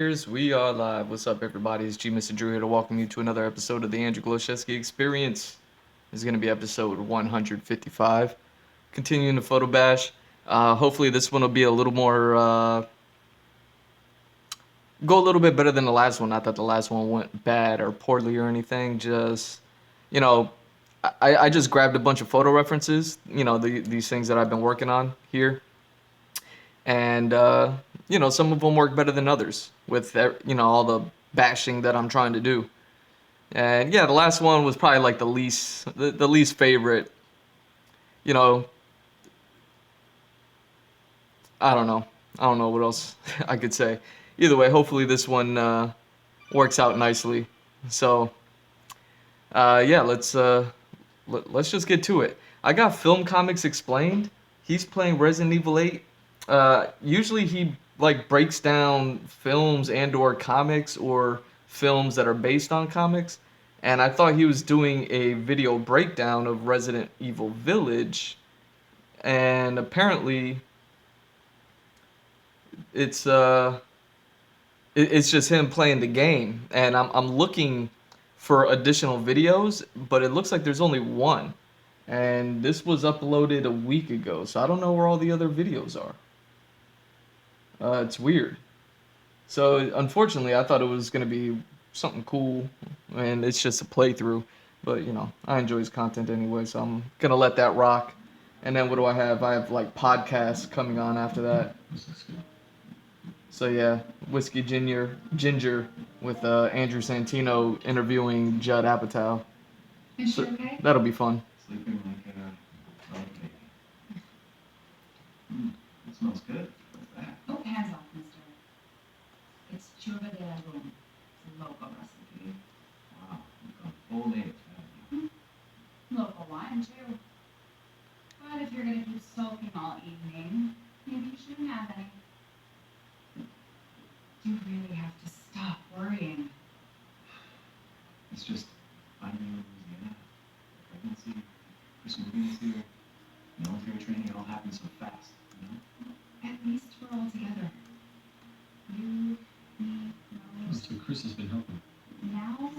We are live. What's up, everybody? It's G Mr. Drew here to welcome you to another episode of the Glowczewski Experience. This is going to be episode 155. Continuing the photo bash. Hopefully, this one will be a little more, go a little bit better than the last one. Not that the last one went bad or poorly or anything. Just, you know, I just grabbed a bunch of photo references, these things that I've been working on here. And some of them work better than others with all the bashing that I'm trying to do. And yeah, the last one was probably like the least favorite. You know, I don't know. I don't know what else I could say. Either way, hopefully this one works out nicely. So yeah, let's just get to it. I got Film Comics Explained. He's playing Resident Evil 8. Usually he like breaks down films and or comics or films that are based on comics. And I thought he was doing a video breakdown of Resident Evil Village, and apparently it's it's just him playing the game. And I'm looking for additional videos, but it looks like there's only one. And this was uploaded a week ago, so I don't know where all the other videos are. It's weird. So unfortunately, I thought it was gonna be something cool, and it's just a playthrough. But I enjoy his content anyway, so I'm gonna let that rock. And then what do I have? I have like podcasts coming on after that. So yeah, Whiskey Ginger with Andrew Santino interviewing Judd Apatow. Is she So okay? that'll be fun. Sleeping like baby. It smells good. What's that? Oh, hands off, mister. It's chuva de legume. It's a local recipe. Wow, you've gone full native, haven't you? Local wine, too. But if you're gonna keep sulking all evening, maybe you shouldn't have any. You really have to stop worrying. It's just finding you in Louisiana. Pregnancy, first moving here, military training, it all happened so fast, you know? At least we're all together. You, me, Rose. So Chris has been helping. Now,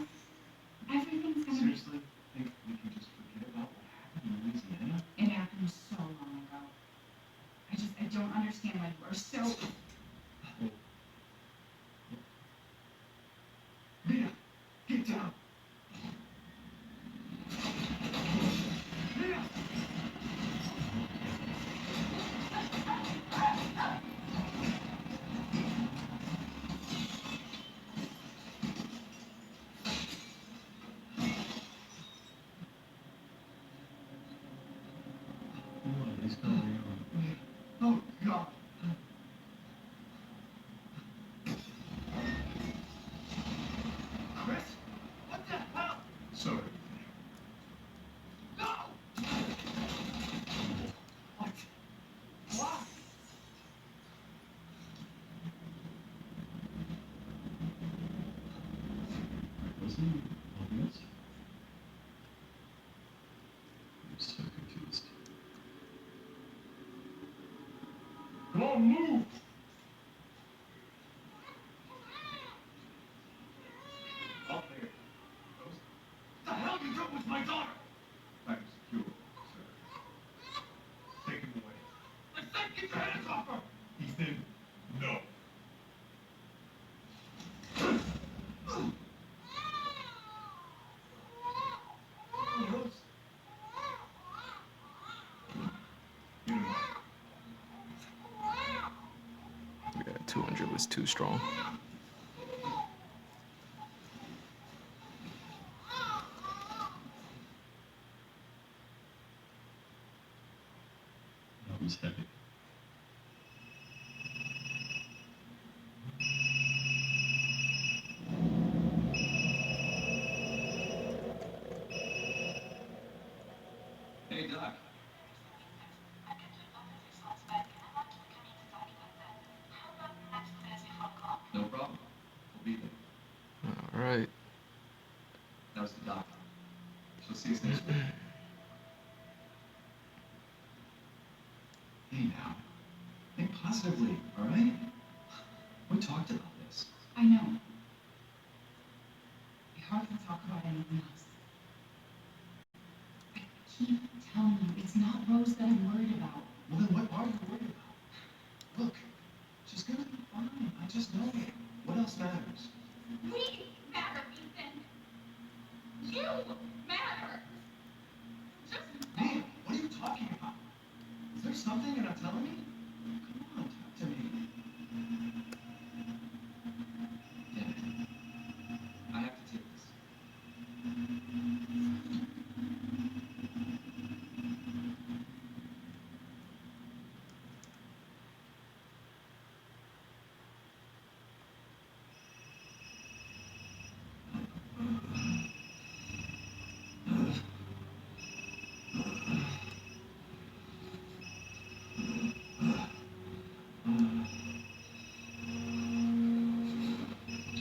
everything's gonna Seriously? Think we can just forget about what happened in Louisiana? be... It happened so long ago. I don't understand why you are so... Mia, get down! Mia! What is going on? Oh, God! Chris? What the hell? Sorry. No! What? Why? Wasn't obvious? I'm so confused. Come on, move! Up there. What the hell you doing with my daughter? I'm secure, sir. Take him away. I said get your hands off her! Ethan, no. Rose. You know. Yeah, 200 was too strong. That was heavy. Hey, Doc. No problem. We'll be there. All right. That was the doc. She'll see us next week. Hey, now. Think positively, all right? We talked about this. I I know. It's hard to talk about anything else. I keep telling you, it's not Rose that I'm worried about. Well, then what are you worried about? Look, she's gonna be fine. I just know it. What else matters? We matter, Ethan. You matter. Just Mia, what are you talking about? Is there something you're not telling me? Come on, talk to me. Damn it. I have to take this.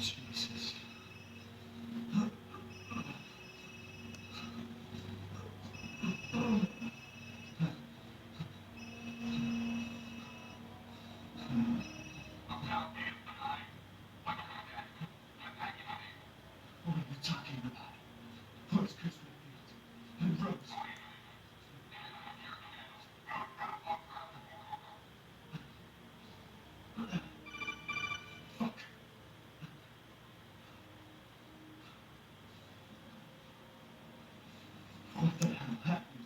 Jesus. What are you talking about? Where's Chris Redfield? And Rose? Fuck. What the hell happened?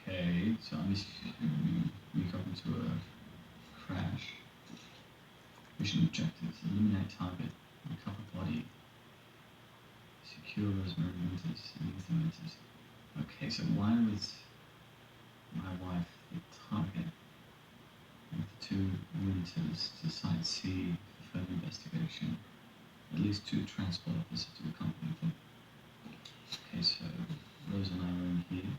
Okay, so I'm assuming we got into a crash. Mission objectives: eliminate target, recover body, secure Rosemary Winters and Ethan Winters. Okay, so why was my wife the target of the two Winters to site C for further investigation? At least two transport officers to accompany them. Okay, so Rose and I were in here.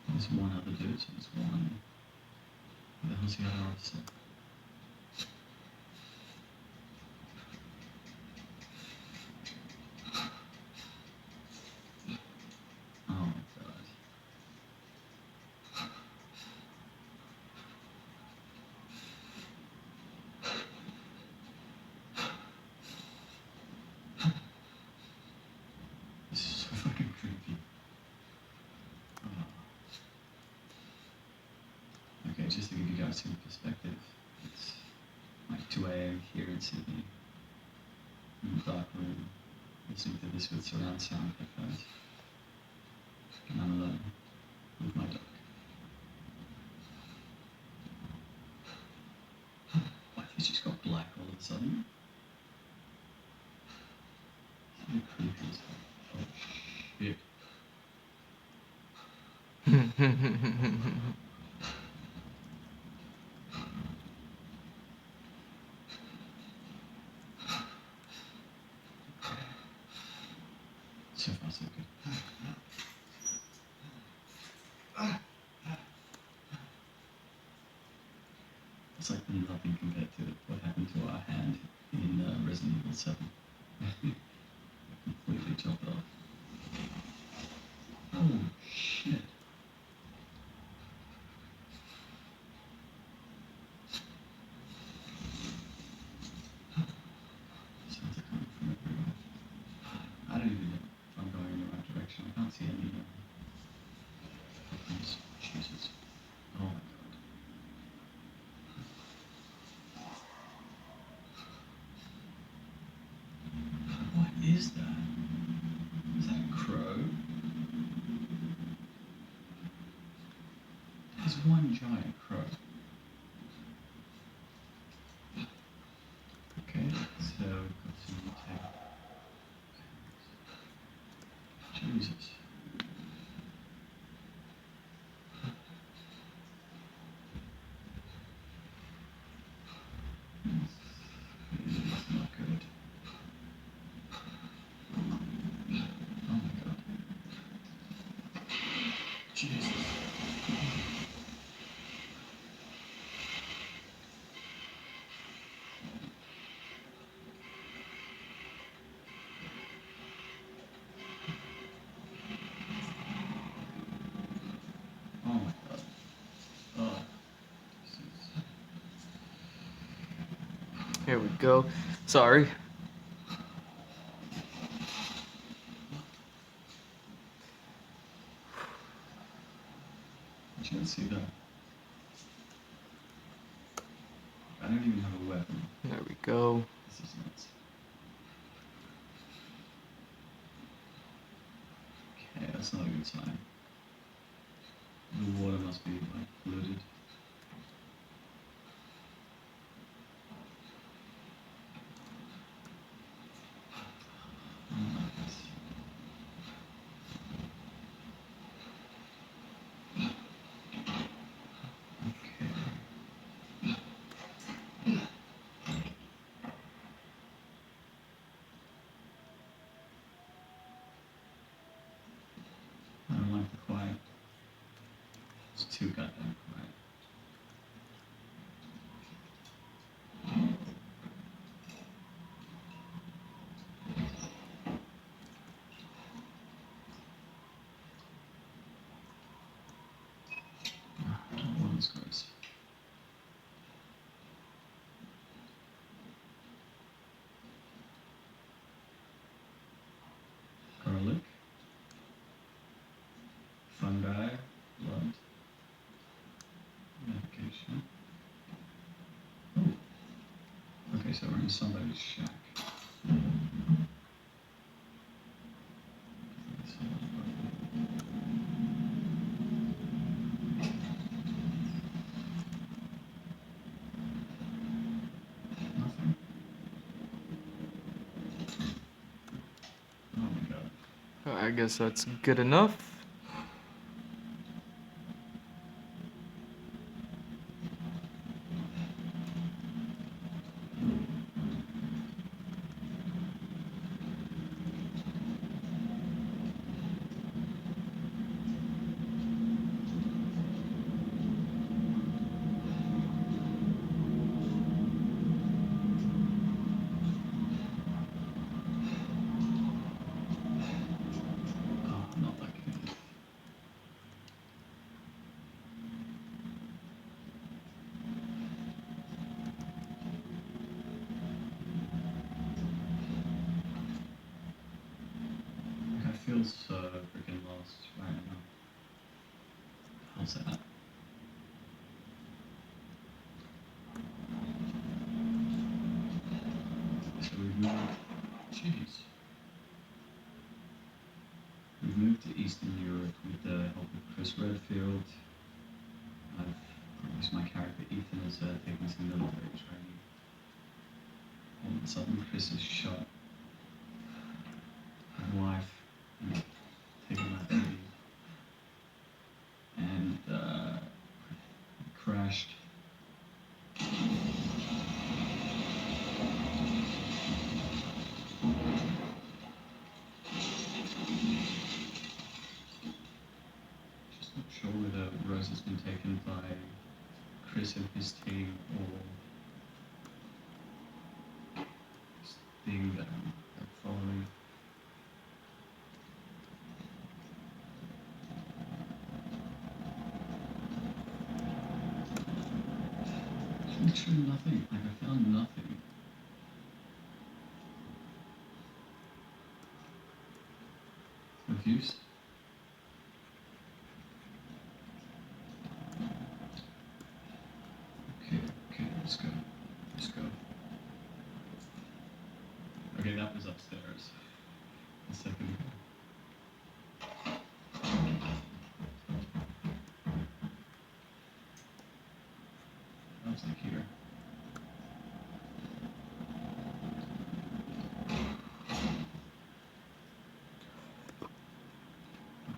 There's one other dude, so there's one. Who the hell's the other officer? Oh my god. This is so fucking creepy. Oh. Okay, just to give you guys some perspective, it's like 2 a.m. here in Sydney, in the dark room, listening to this with surround sound headphones, and I'm alone with my dog. What, it's just got black all of a sudden? So creepy as fuck. Oh shit. So far so good. It's like nothing compared to what happened to our hand in Resident Evil 7. Completely chopped off. Oh shit. Sounds are coming from everywhere. I don't even know if I'm going in the right direction. I can't see any footprints. Jesus. Oh my god. What is that? Is that a crow? There's one giant crow. Okay, so we've got some tape. Jesus. It's not good. Oh my god. Jesus. go. Sorry. You can't see that. I don't even have a weapon. There we go. This is nuts. Okay, that's not a good sign. The water must be like polluted. I don't like this. Okay. I don't like the quiet. It's too goddamn quiet. Water's gross. Garlic. Fungi. Blood. Medication. Oh. Okay, so we're in somebody's shack. Nothing. Oh my god. I guess that's good enough. Oh, not liking it. I feel so freaking lost right now. How's that? So we've moved. Jeez. We've moved to Eastern Europe with the help of Chris Redfield. I've promised my character Ethan is taking some military training. All of a sudden, Chris is shot my wife and taken my baby. And crashed. Just not sure whether Rose has been taken by Chris and his team or this thing that I'm following. Literally nothing. Like I found nothing. Of use. Okay, let's go. Let's go. Okay, that was upstairs. A second ago. That was like here.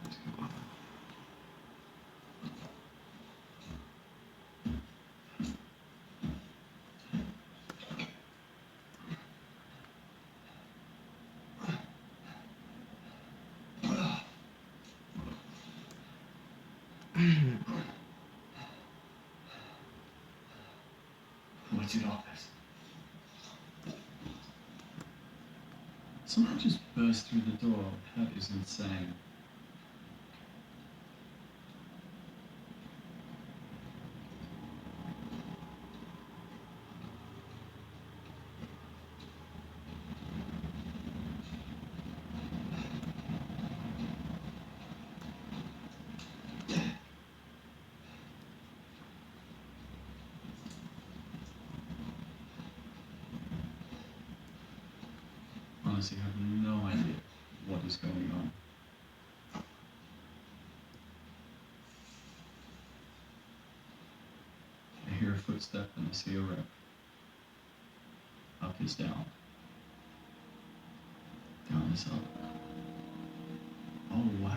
Let's go. What's in office? Someone just burst through the door. That is insane. honestly have no idea what is going on. I hear a footstep and I see a rep. Up is down. Down is up. Oh wow.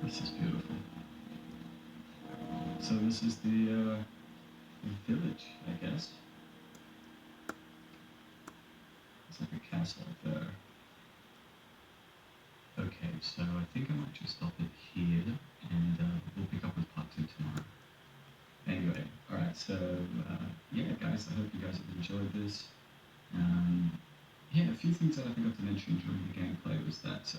This is beautiful. So this is the village, I guess. It's like a castle up there. Okay, so I think I might just stop it here, and we'll pick up with part 2 tomorrow. Anyway, alright, so yeah, guys, I hope you guys have enjoyed this. Yeah, a few things that I forgot to mention during the gameplay was that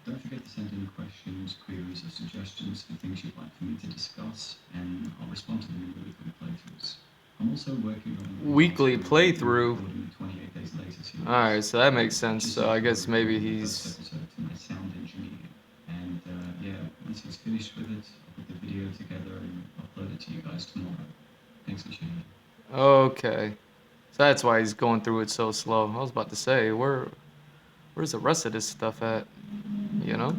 don't forget to send in questions, queries, or suggestions for things you'd like for me to discuss, and I'll respond to them in the weekly playthroughs. I'm also working on Weekly playthrough. 28 days later series. Alright, so that makes sense. Just So I guess maybe the he's... first episode to my sound engineer. And yeah, once he's finished with it, I'll put the video together and upload it to you guys tomorrow. Thanks for tuning in. Okay. So that's why he's going through it so slow. I was about to say, where's the rest of this stuff at? You know?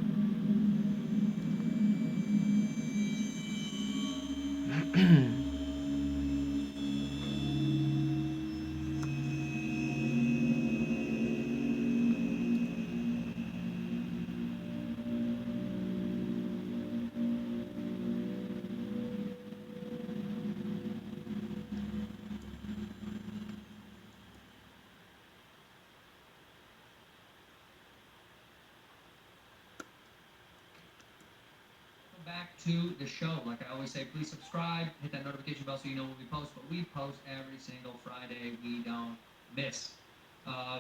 Back to the show. Like I always say, please subscribe, hit that notification bell so you know when we post. But we post every single Friday. We don't miss.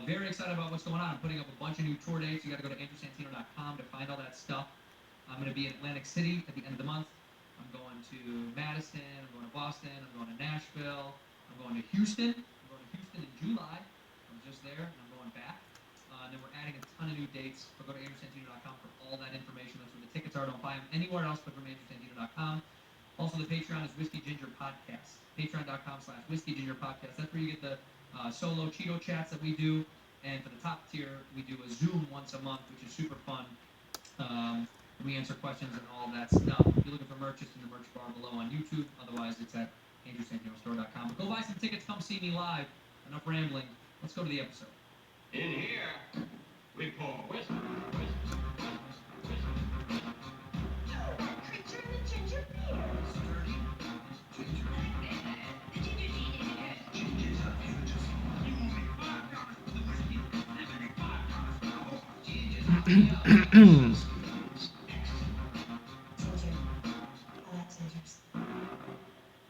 Very excited about what's going on. I'm putting up a bunch of new tour dates. You got to go to andrewsantino.com to find all that stuff. I'm going to be in Atlantic City at the end of the month. I'm going to Madison. I'm going to Boston. I'm going to Nashville. I'm going to Houston. I'm going to Houston in July. I was just there, and I'm going back. And then we're adding a ton of new dates. So go to andrewsantino.com for all that information. That's where the tickets are. Don't buy them anywhere else but from andrewsantino.com. Also, the Patreon is Whiskey Ginger Podcast. Patreon.com/Whiskey Ginger Podcast. That's where you get the solo Cheeto chats that we do. And for the top tier, we do a Zoom once a month, which is super fun. We answer questions and all that stuff. If you're looking for merch, it's in the merch bar below on YouTube. Otherwise, it's at andrewsantinostore.com. But go buy some tickets. Come see me live. Enough rambling. Let's go to the episode. In here, we pour whiskey. Creature in the ginger beer.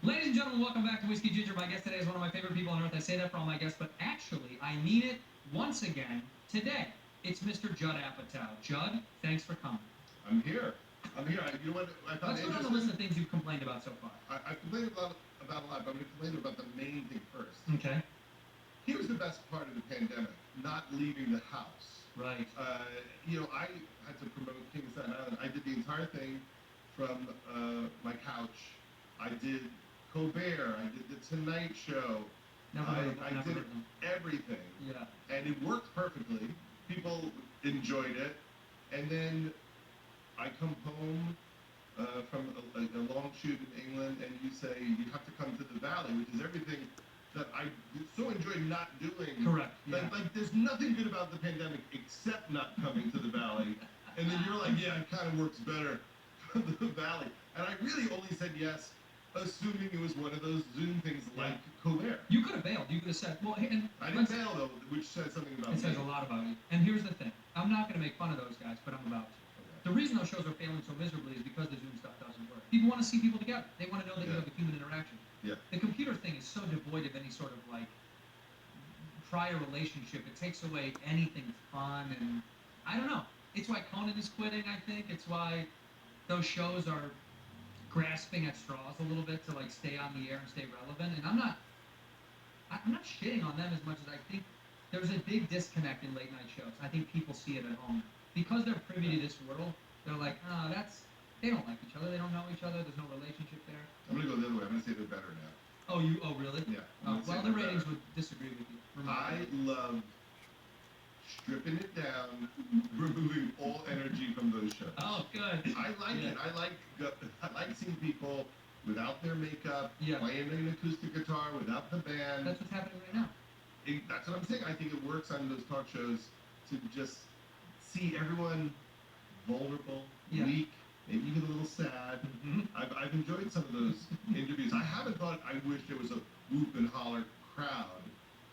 Ladies and gentlemen, welcome back to Whiskey Ginger. My guest today is one of my favorite people on earth. I say that for all my guests, but actually, I mean it once again today. It's Mr. Judd Apatow. Judd, thanks for coming. I'm here. You know what I found Let's go down the interesting? list of things you've complained about so far. I complained about a lot, but I'm going to complain about the main thing first. Okay. Here's the best part of the pandemic: not leaving the house. Right. You know, I had to promote King of Staten Island. I did the entire thing from my couch. I did Colbert. I did the Tonight Show. I did everything, Yeah. and it worked perfectly. People enjoyed it, and then I come home from a long shoot in England, and you say you have to come to the Valley, which is everything that I so enjoy not doing. Correct. Yeah. Like there's nothing good about the pandemic except not coming to the Valley, and then you're like, yeah, it kind of works better for the Valley, and I really only said yes, assuming it was one of those Zoom things like Colbert. You could have bailed. You could have said, well, and I didn't fail though, which says something about it me. says a lot about you. And here's the thing. I'm not going to make fun of those guys, but I'm about to. The reason those shows are failing so miserably is because the Zoom stuff doesn't work. People want to see people together. They want to know that you have a human interaction. Yeah. The computer thing is so devoid of any sort of like prior relationship. It takes away anything fun, and I don't know. It's why Conan is quitting. I think it's why those shows are grasping at straws a little bit to like stay on the air and stay relevant. And I'm not shitting on them as much as I think there's a big disconnect in late night shows. I think people see it at home because they're privy to this world. They're like, They don't like each other. They don't know each other. There's no relationship there. I'm gonna go the other way. I'm gonna say they're better now. Oh, you? Oh, really? Yeah. I'm gonna say Well, the they're ratings better. would disagree with you. I love stripping it down, removing all energy from those shows. Oh, good. I like Yeah. it. I like seeing people without their makeup, Yeah. playing an acoustic guitar without the band. That's what's happening right now. That's what I'm saying. I think it works on those talk shows to just see everyone vulnerable, Yeah. weak, maybe even a little sad. Mm-hmm. I've enjoyed some of those interviews. I haven't thought I wish there was a whoop and holler crowd,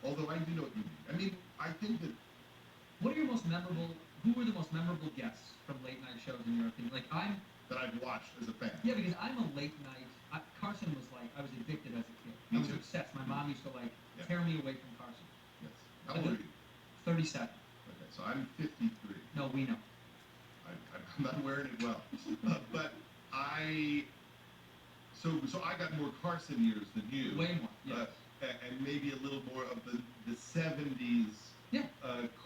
although I do know what you mean. I mean, I think that What are your most memorable? Who were the most memorable guests from late night shows in your opinion? Like I'm. I've watched as a fan. Yeah, because I'm a late night. Carson was like I was addicted as a kid. Me I was too. obsessed. My mom used to like Yeah. tear me away from Carson. Yes. How old are you? 37. Okay, so I'm 53. No, we know. I'm not wearing it well, but so I got more Carson years than you. Way more. Yeah. And maybe a little more of the 70s, Yeah.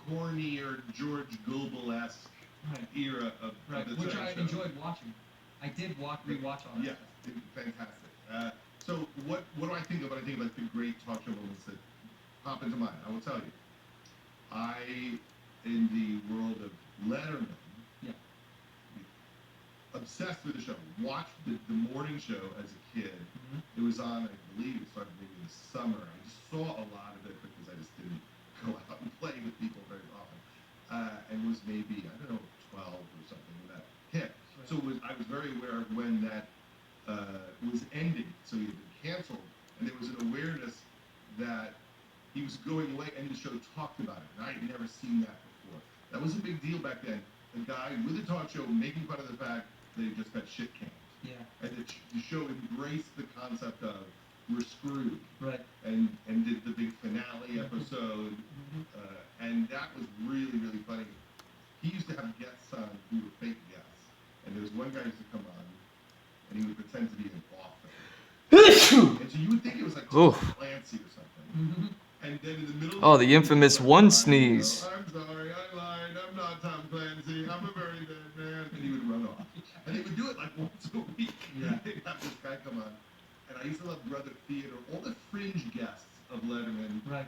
cornier George Gobel-esque Right. era of Right. the Which Tonight I Show. enjoyed watching. I did rewatch all that Yeah, stuff. fantastic. So what do I think of when I think about the great talk show moments that pop into mind? I will tell you. In the world of Letterman, Yeah. obsessed with the show. Watched the morning show as a kid. Mm-hmm. It was on, I believe, it started maybe in the summer. I just saw a lot of it because I just didn't go out and play with people very often. And was maybe, I don't know, 12 or something when that hit. Right. So I was very aware of when that was ending. So he had been canceled. And there was an awareness that he was going away, and the show talked about it. And I had never seen that before. That was a big deal back then. A guy with a talk show making fun of the fact that he just got shit canned. Yeah. And the show embraced the concept of we're screwed, Right. and did the big finale episode, and that was really, really funny. He used to have guests on who were fake guests, and there was one guy who used to come on, and he would pretend to be an author. And so you would think it was like Tom Oof. Clancy or something. Mm-hmm. And then in the middle Oh, of the infamous he'd one lie, sneeze. I'm sorry, I lied. I'm not Tom Clancy. I'm a very dead man. And he would run off. And they would do it like once a week. Yeah. They'd have this guy come on. And I used to love Brother Theodore, all the fringe guests of Letterman. Right.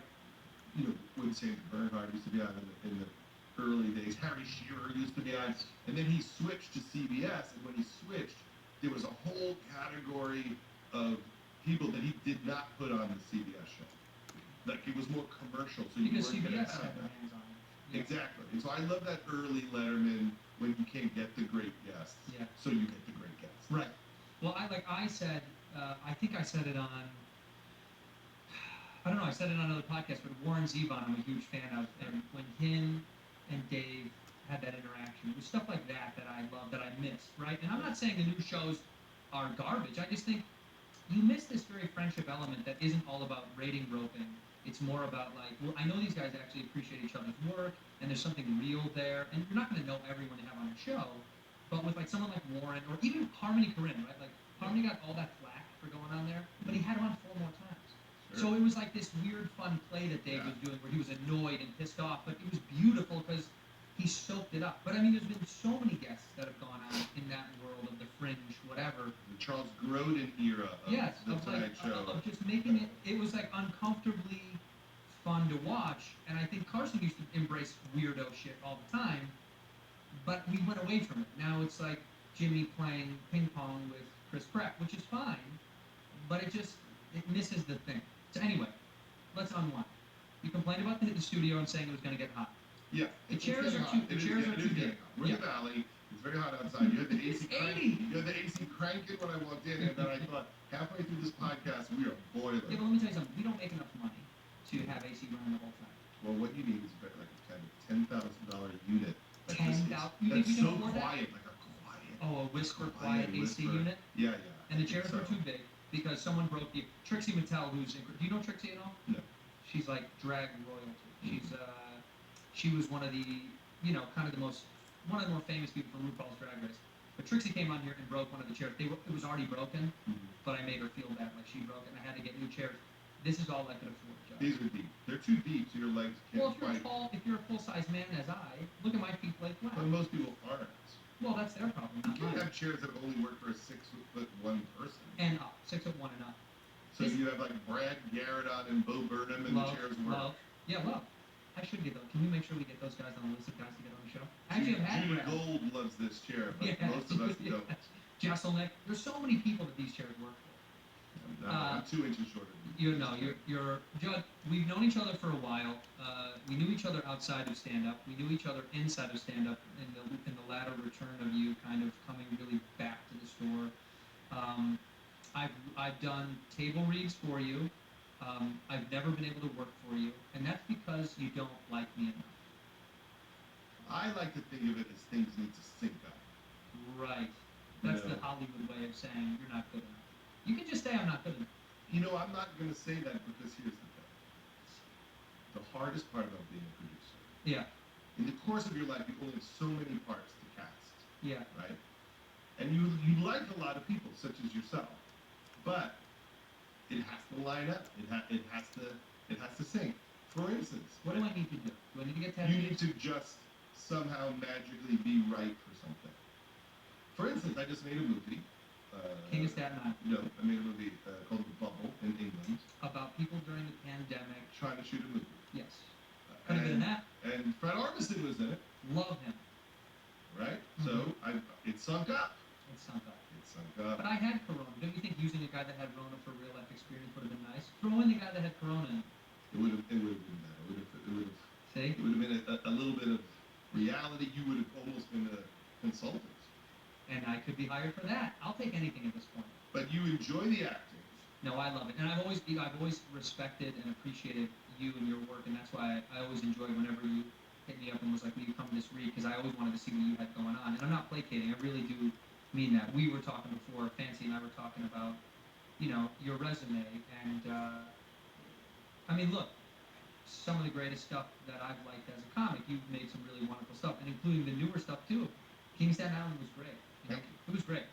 You know, when James Bernhardt used to be on in the early days. Harry Shearer used to be on. And then he switched to CBS. And when he switched, there was a whole category of people that he did not put on the CBS show. Like, it was more commercial, so you Because weren't going to CBS have had their that. hands on it. Yeah. Exactly. And so I love that early Letterman when you can't get the great guests. Yeah. So you get the great guests. Right. Well, I said, I think I said it on, I don't know, I said it on another podcast, but Warren Zevon, I'm a huge fan of, and when him and Dave had that interaction, it was stuff like that that I love, that I missed, right? And I'm not saying the new shows are garbage. I just think you miss this very friendship element that isn't all about rating roping. It's more about like, well, I know these guys actually appreciate each other's work, and there's something real there, and you're not going to know everyone you have on a show, but with like someone like Warren, or even Harmony Korine, right? Like, Harmony got all that flack for going on there, but he had him on 4 more times. So it was like this weird, fun play that Dave was doing where he was annoyed and pissed off, but it was beautiful because he soaked it up. But I mean, there's been so many guests that have gone on in that world of the fringe, whatever. The Charles Grodin era of Yes, the of Tonight like, Show. of just making it was like uncomfortably fun to watch. And I think Carson used to embrace weirdo shit all the time, but we went away from it. Now it's like Jimmy playing ping pong with Chris Pratt, which is fine, but it misses the thing. So anyway, let's unwind. You complained about the studio and saying it was going to get hot. Yeah. The it's chairs getting are hot. too- the It is chairs getting- are it is too getting big. hot. We're in the valley. It's very hot outside. You had the AC It's cranking. 80. You had the AC cranking when I walked in, and then I thought halfway through this podcast we are boiling. Yeah, but let me tell you something. We don't make enough money to have AC running the whole time. Well, what you need is like a kind of $10,000 unit. Like $10,000? You think That's we can so afford that? quiet, like a quiet. Oh, a whisper quiet AC whisper. unit. Yeah, yeah. And the I think chairs were so. too big because someone broke the. Trixie Mattel, who's do you know Trixie at all? No. She's like drag royalty. She was one of the kind of one of the more famous people from RuPaul's Drag Race. But Trixie came on here and broke one of the chairs. It was already broken, but I made her feel bad like she broke it, and I had to get new chairs. This is all I could afford, Joe. These are deep. They're too deep, so your legs can't Well, if you're quite. tall, if you're a full-size man as I, look at my feet like flat. But most people aren't. Well, that's their problem, You not can't mine. have chairs that only work for a 6'1" person. And up, 6'1" and up. So you have like Brad Garrett on and Bo Burnham, and the chairs work. Love. Yeah, love. I should get those. Can we make sure we get those guys on the list of guys to get on the show? Actually, I've had Judy Brad. Gold loves this chair, but Yeah. most of us don't. Jesselnick. There's so many people that these chairs work for. I'm 2 inches shorter than you. You're Judd. We've known each other for a while. We knew each other outside of stand-up. We knew each other inside of stand-up. In the latter return of you, kind of coming really back to the store. I've done table reads for you. I've never been able to work for you, and that's because you don't like me enough. I like to think of it as things need to sync up. Right. That's No. the Hollywood way of saying you're not good enough. You can just say I'm not good enough. I'm not going to say that because here's the thing. The hardest part about being a producer. Yeah. In the course of your life, you only have so many parts to cast, Yeah. right? And you like a lot of people, such as yourself, but it has to line up. It has to sync. For instance, What do I need to do? Do I need to get you need tattoos? to just somehow magically be right for something. For instance, I just made a movie. King of Staten Island. No, I made a movie called The Bubble in England, About people during the pandemic. trying to shoot a movie. Yes. Could have been that. And Fred Armisen was in it, Love him. right? So it sunk up. It sunk up. It sunk up. But I had Corona. Don't you think using a guy that had Rona for real life experience would have been nice? Throw in the guy that had Corona. It would have been better. See? It would have been a little bit of reality. You would have almost been a consultant. And I could be hired for that. I'll take anything at this point. But you enjoy the acting. No, I love it, and I've always respected and appreciated you and your work, and that's why I always enjoy whenever you hit me up and was like, "Will you come to this read?" Because I always wanted to see what you had going on, and I'm not placating. I really do mean that. We were talking before, Fancy and I were talking about, your resume, and I mean, look, some of the greatest stuff that I've liked as a comic. You've made some really wonderful stuff, and including the newer stuff too. King of Staten Island was great. Thank you. It was great.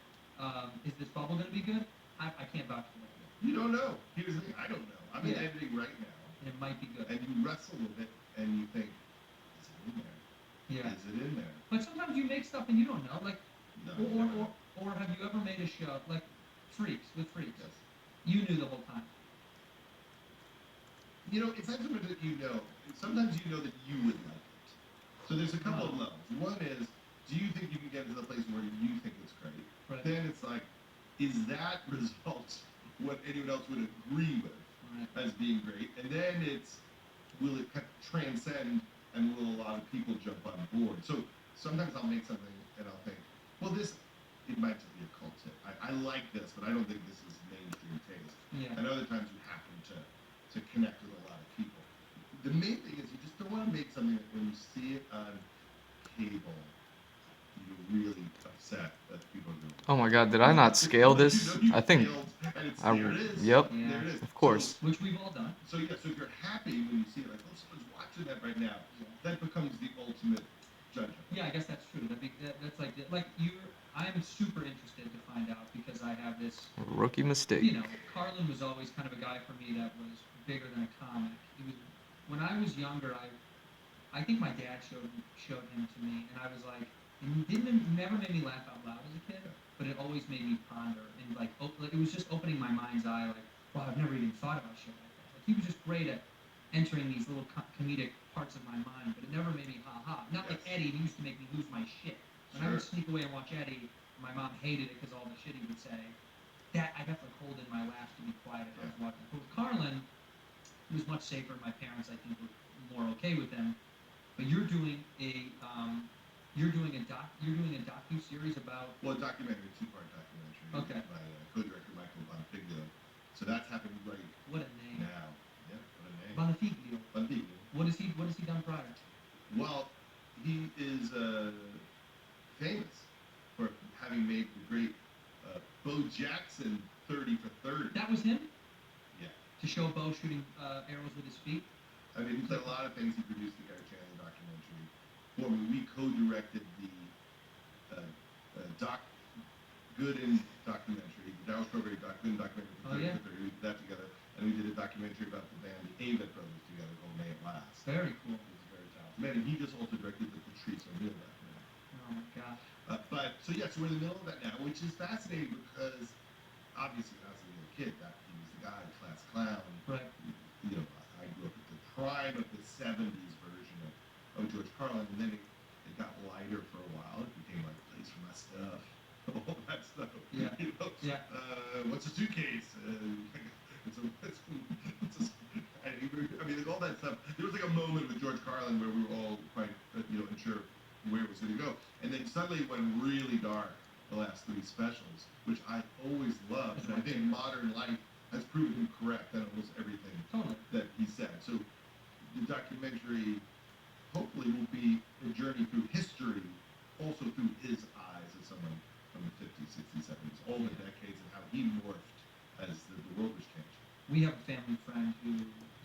Is this bubble going to be good? I can't vouch for that. You don't know. Here's the thing. I don't know. I'm in Yeah. editing right now, And it might be good. and you wrestle with it, and you think, is it in there? Yeah. Is it in there? But sometimes you make stuff and you don't know. Like, No. or have you ever made a show like Freaks with Freaks? Yes. You knew the whole time. It's not so much that you know. Sometimes you know that you would like it. So there's a couple of levels. One is, do you think you can get to the place where you think it's great? Right. Then it's like, is that result what anyone else would agree with Right. as being great? And then it's, will it kind of transcend, and will a lot of people jump on board? So sometimes I'll make something and I'll think, well, it might just be a cult hit. I like this, but I don't think this is mainstream taste. Yeah. And other times you happen to connect with a lot of people. The main thing is you just don't want to make something that when you see it on cable, you're really upset that people are doing it. Oh my God, did I not scale this? You I think. failed, and I- there it is. yep. Yeah. There it is. Of course. Which we've all done. So if you're happy when you see it, like, oh, someone's watching that right now, that becomes the ultimate judgment. Yeah, I guess that's true. That's like I'm super interested to find out because I have this. Rookie mistake. Carlin was always kind of a guy for me that was bigger than a comic. He was when I was younger. I think my dad showed him to me, and I was like, and he never made me laugh out loud as a kid, but it always made me ponder and like it was just opening my mind's eye. Like, wow, I've never even thought about shit like that. Like he was just great at entering these little comedic parts of my mind, but it never made me ha ha. Not like Eddie, who used to make me lose my shit. When I would sneak away and watch Eddie, my mom hated it because all the shit he would say. That I got to hold in my laugh to be quiet if I was watching. But with Carlin, he was much safer. My parents, I think, were more okay with him. But you're doing a docu series about. Well, a documentary, two-part documentary. Okay. By co-director Michael Bonfiglio. So that's happening right What a name. now. Yeah, what a name. Bonfiglio. Bonfiglio. What has he done prior? Well, he is famous for having made the great Bo Jackson 30 for 30. That was him? Yeah. To show Bo shooting arrows with his feet? I mean, he's done a lot of things. He produced the Gary Chandler documentary. For me, we co-directed the Doc Gooden documentary, the Dallas Strawberry Doc Gooden documentary for 30 yeah. for 30. We did that together. And we did a documentary about the band, the Avett Brothers, together called May It Last. Very cool. He's very talented man, and he just also directed the Patrice O'Neill documentary. Oh my gosh. But So yeah, so we're in the middle of that now, which is fascinating because obviously when I was a little kid, that he was the guy, class clown. Right. You know, I grew up at the prime of the '70s version of George Carlin, and then it got lighter for a while. It became like place for my stuff, all that stuff. Yeah. You know, Yeah. what's a suitcase? I mean, like all that stuff. There was like a moment with George Carlin where we were all quite, unsure where it was going to go, and then suddenly it went really dark. The last three specials, which I always loved, and I think modern life has proven him correct on almost everything Totally. that he said. So the documentary hopefully will be a journey through history, also through his eyes as someone from the 50s, 60s, 70s, all the decades and how he morphed as the world was changing. We have a family friend who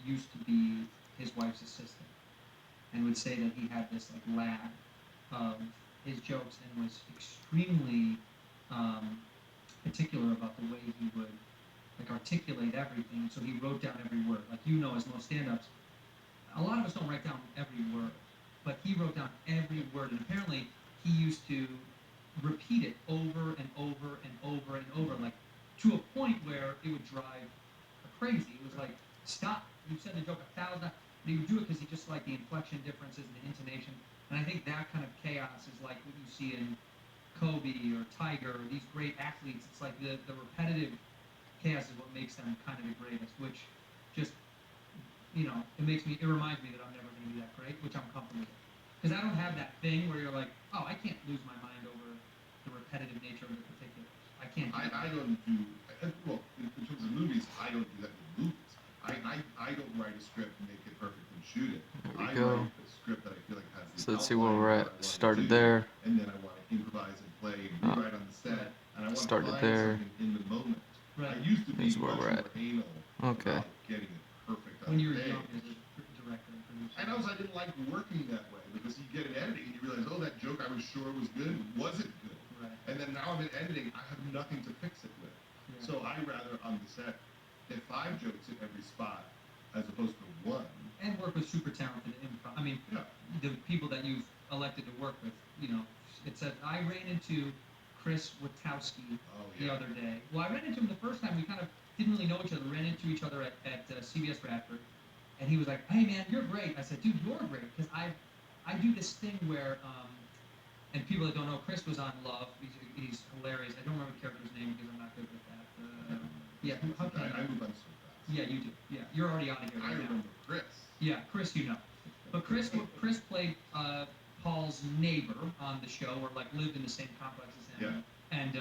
used to be his wife's assistant, and would say that he had this like lab of his jokes and was extremely particular about the way he would like articulate everything. So he wrote down every word. Like as most stand-ups, a lot of us don't write down every word, but he wrote down every word, and apparently he used to repeat it over and over and over and over, like to a point where it would drive her crazy. It was like, stop! You've said the joke 1,000 times. But he would do it because he just liked the inflection differences and the intonation. And I think that kind of chaos is like what you see in Kobe or Tiger or these great athletes. It's like the repetitive chaos is what makes them kind of the greatest, which just, it reminds me that I'm never going to be that great, which I'm comfortable with. Because I don't have that thing where you're like, oh, I can't lose my mind over the repetitive nature of the particulars. I can't do that. I don't do, well, in terms of movies, I don't do that with movies. I don't write a script and make it perfect and shoot it. There we I go. write a script that I feel like has the So let's see where outline we're of at. what I wanna Started do, there. and then I want to improvise and play and rewrite on the set, and I want to Started find there. something in the moment. Right. I used to be Here's where much we're more at. anal Okay. about getting it perfect on When you were the young page. as a director and producer. And also, I didn't like working that way because you get an editing and you realize, oh, that joke I was sure was good wasn't good. Right. And then now I'm in editing, I have nothing to fix it with. Yeah. So I rather on the set get 5 jokes at every spot as opposed to 1. And work with super talented improv. I mean, Yeah. the people that you've elected to work with, it said, I ran into Chris Witowski Oh the yeah. other day. Well, I ran into him the first time. We kind of didn't really know each other. We ran into each other at CBS Radford. And he was like, hey, man, you're great. I said, dude, you're great. Because I do this thing where, and people that don't know, Chris was on Love. He's hilarious. I don't remember the character's name because I'm not good with that. Yeah, how can I you? move on so fast. Yeah, you do. Yeah, you're already on here I right now. remember Chris. Yeah, Chris, But Chris played Paul's neighbor on the show, or like lived in the same complex as him. Yeah. And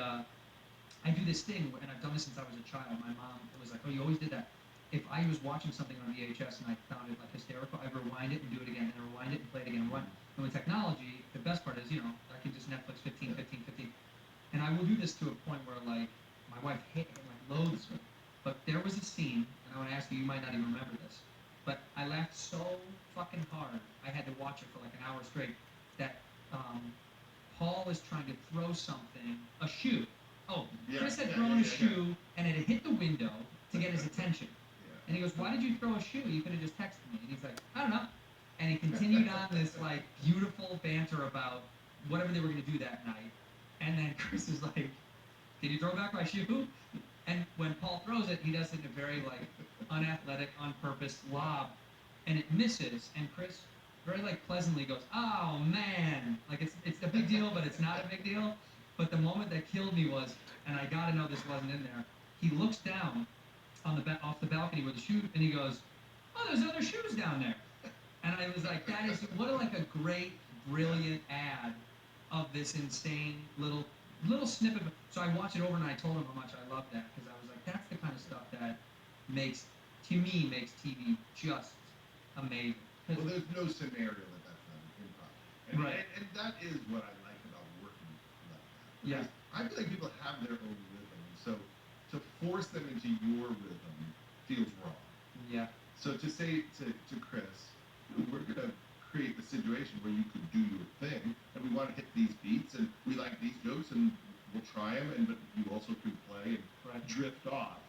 I do this thing, and I've done this since I was a child. My mom was like, "Oh, you always did that." If I was watching something on VHS and I found it like hysterical, I'd rewind it and do it again, and rewind it and play it again. And with technology, the best part is, I can just Netflix 15, 15, 15. And I will do this to a point where like my wife loathes me. But there was a scene, and I want to ask you, you might not even remember this, but I laughed so fucking hard, I had to watch it for like an hour straight, that Paul is trying to throw something, a shoe. Oh, Chris had thrown a shoe, and it had hit the window to get his attention. And he goes, why did you throw a shoe? You could have just texted me. And he's like, I don't know. And he continued on this like beautiful banter about whatever they were going to do that night. And then Chris is like, did you throw back my shoe? And when Paul throws it, he does it in a very like unathletic, on purpose lob, and it misses. And Chris very like pleasantly goes, "Oh man!" Like it's a big deal, but it's not a big deal. But the moment that killed me was, and I gotta know this wasn't in there. He looks down on the off the balcony with the shoe, and he goes, "Oh, there's other shoes down there." And I was like, "That is what a great, brilliant ad of this insane little snippet." So I watched it over and I told him how much I loved that, because I was like, that's the kind of stuff that makes TV just amazing. Well, there's no scenario that's not improv. Right. And that is what I like about working like that. Yeah. Because I feel like people have their own rhythm, and so to force them into your rhythm feels wrong. Yeah. So to say to Chris, we're going to create the situation where you could do your thing, and we want to hit these beats, and we like these jokes, and we'll try them, but you also can play and drift off.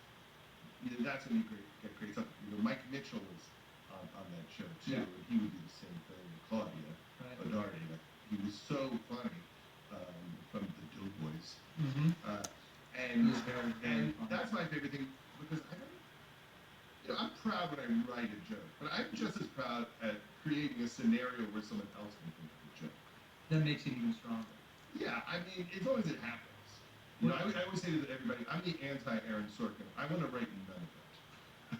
That's when you get great stuff. Mike Mitchell was on that show too, Yeah. and he would do the same thing with Claudia O'Doherty. He was so funny from the voice. Mm-hmm. And He's very, very funny. that's my favorite thing because I'm proud when I write a joke, but I'm just as proud at creating a scenario where someone else can think of a joke. That makes it even stronger. Yeah, I mean, as long as it happens. I always say to everybody, I'm the anti-Aaron Sorkin. I want to write none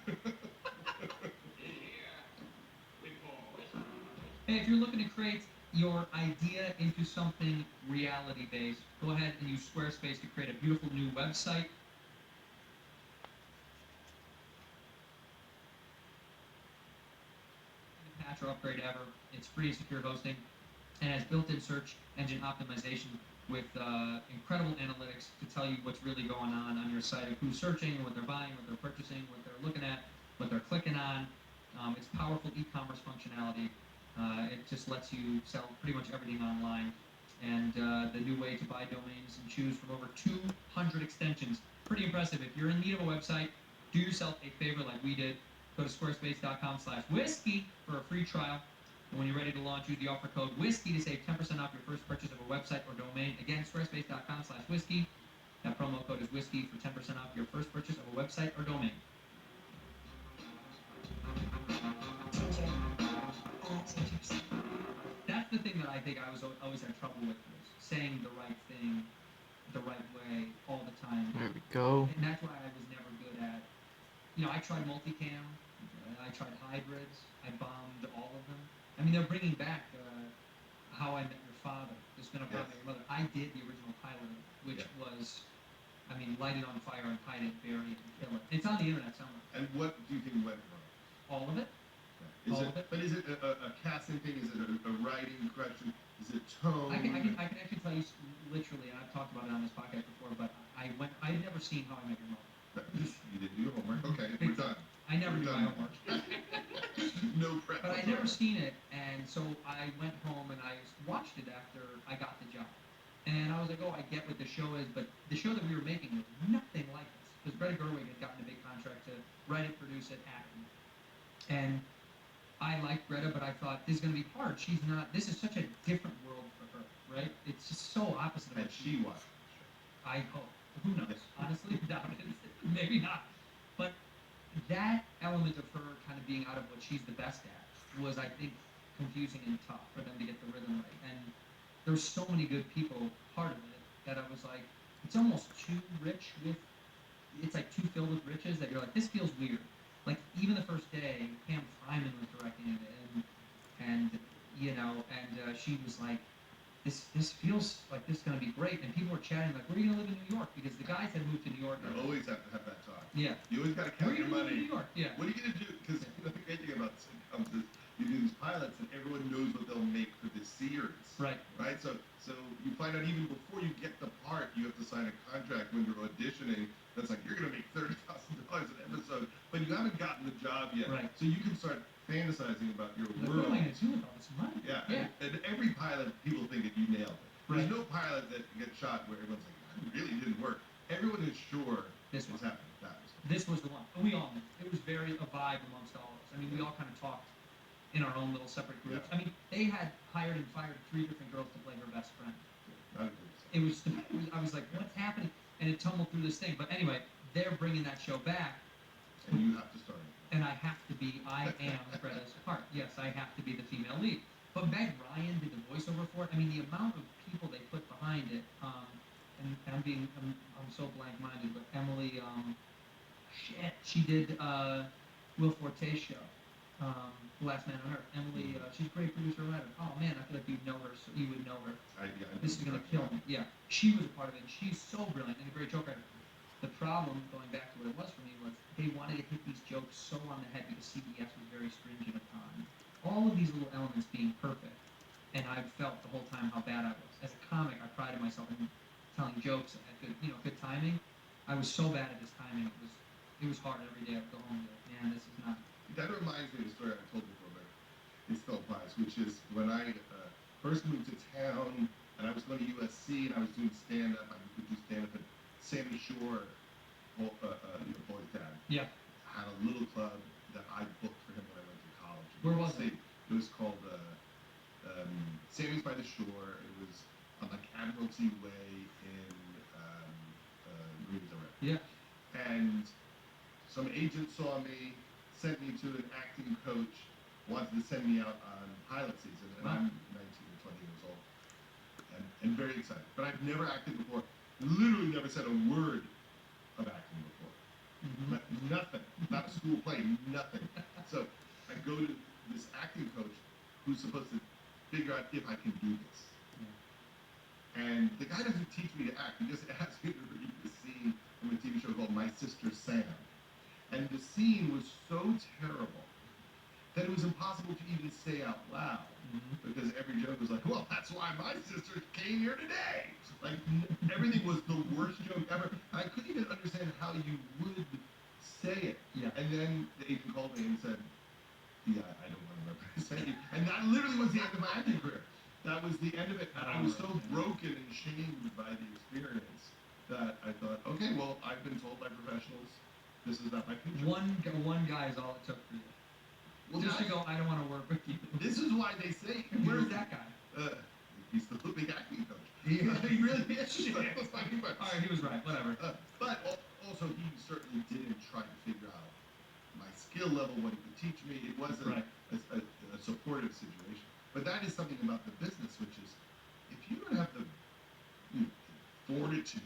of that. Hey, if you're looking to create your idea into something reality-based, go ahead and use Squarespace to create a beautiful new website. Patch or upgrade ever. It's free and secure hosting and has built-in search engine optimization with incredible analytics to tell you what's really going on your site, of who's searching, what they're buying, what they're purchasing, what they're looking at, what they're clicking on. It's powerful e-commerce functionality. It just lets you sell pretty much everything online. And the new way to buy domains and choose from over 200 extensions. Pretty impressive. If you're in need of a website, do yourself a favor like we did. Go to squarespace.com/whiskey for a free trial. And when you're ready to launch, use the offer code WHISKEY to save 10% off your first purchase of a website or domain. Again, squarespace.com/whiskey. That promo code is WHISKEY for 10% off your first purchase of a website or domain. That's the thing that I think I always had trouble with, was saying the right thing the right way all the time. There we go. And that's why I was never good at, I tried multicam, I tried hybrids, I bombed all of them. I mean, they're bringing back How I Met Your Father, The Spin-off How I Met Your Mother. I did the original pilot, which was, light it on fire and hide it, bury it, and kill it. It's on the internet somewhere. And what do you think went wrong? All of it. Is it a casting thing? Is it a writing question? Is it tone? I can actually tell you literally, and I've talked about it on this podcast before, but I'd never seen How I Met Your Mother. You didn't do your homework. Okay, we're done. I never do my homework. No prep. But I'd never seen it, and so I went home and I watched it after I got the job. And I was like, oh, I get what the show is, but the show that we were making was nothing like this. Because Greta Gerwig had gotten a big contract to write it, produce it, act it. And I liked Greta, but I thought, this is going to be hard. This is such a different world for her, right? It's just so opposite of And what she watched. I hope. Who knows? Honestly, doubt it. Maybe not. But that element of her kind of being out of what she's the best at was, I think, confusing and tough for them to get the rhythm right. And there's so many good people part of it that I was like, it's almost too rich it's like too filled with riches that you're like, this feels weird. Like, even the first day, Pam Fryman was directing it, and she was like, this feels like this is going to be great. And people were chatting like, where are you going to live in New York? Because the guys had moved to New York. You always have to have that talk. Yeah. You always got to Where count are you your going to live in money. New York? Yeah. What are you going to do? Because the great thing about sitcoms is you do these pilots and everyone knows what they'll make for this series. Right. Right? So you find out even before you get the part, you have to sign a contract when you're auditioning. That's like, you're going to make $30,000 an episode, but you haven't gotten the job yet. Right. So you can start fantasizing about your Like, world. what am I going to do with all this money? Yeah. Yeah. And every pilot, people think that you nailed it. Right. There's no pilot that gets shot where everyone's like, that really didn't work. Everyone is sure This what's one. happening. That was This was the one. And we all knew. It was very a vibe amongst all of us. I mean, we all kind of talked in our own little separate groups. Yeah. I mean, they had hired and fired 3 different girls to play her best friend. not a good It was I was like, what's happening? And it tumbled through this thing. But anyway, they're bringing that show back. And you have to start it. And I am Greta's part. Yes, I have to be the female lead. But Meg Ryan did the voiceover for it. I mean, the amount of people they put behind it. And I'm so blank-minded, but Emily, she did Will Forte's show, The Last Man on Earth. Emily, she's a great producer writer. Oh man, I feel like you'd know her, so you would know her. This is gonna kill me. Yeah, she was a part of it. And she's so brilliant and a great joke writer. The problem, going back to what it was for me, was they wanted to hit these jokes so on the head because CBS was very stringent upon all of these little elements being perfect. And I felt the whole time how bad I was. As a comic, I prided myself in telling jokes at good timing. I was so bad at this timing. It was hard every day. I'd go home and be like, man, this is not. That reminds me of a story I told before, but it still applies, which is when I first moved to town and I was going to USC and I was doing stand-up. I would do stand-up at Sammy Shore, Boyd's dad, Yeah. had a little club that I booked for him when I went to college. Where was it? It was called Sammy's by the Shore. It was on like Admiralty Way in Yeah. And some agent saw me, sent me to an acting coach, wanted to send me out on pilot season, and Wow. I'm 19 or 20 years old, and very excited. But I've never acted before. Literally never said a word of acting before. Mm-hmm. Nothing. Not a school play. Nothing. So I go to this acting coach who's supposed to figure out if I can do this. And the guy doesn't teach me to act. He just asks me to read the scene from a TV show called My Sister Sam. And the scene was so terrible that it was impossible to even say out loud. Mm-hmm. Because every joke was like, well, that's why my sister came here today. Like, everything was the worst joke ever. I couldn't even understand how you would say it. Yeah. And then the agent called me and said, yeah, I don't want to represent you. And that literally was the end of my acting career. That was the end of it. And I was so broken and shamed by the experience that I thought, okay, well, I've been told by professionals this is not my future. One guy is all it took for you. Well, Just to go, I don't want to work with you. This is why they say. Where's that guy? He's the big acting coach. He really is. Shit. All right, he was right. Whatever. But also, he certainly didn't try to figure out my skill level, what he could teach me. It wasn't Right. a supportive situation. But that is something about the business, which is if you don't have the fortitude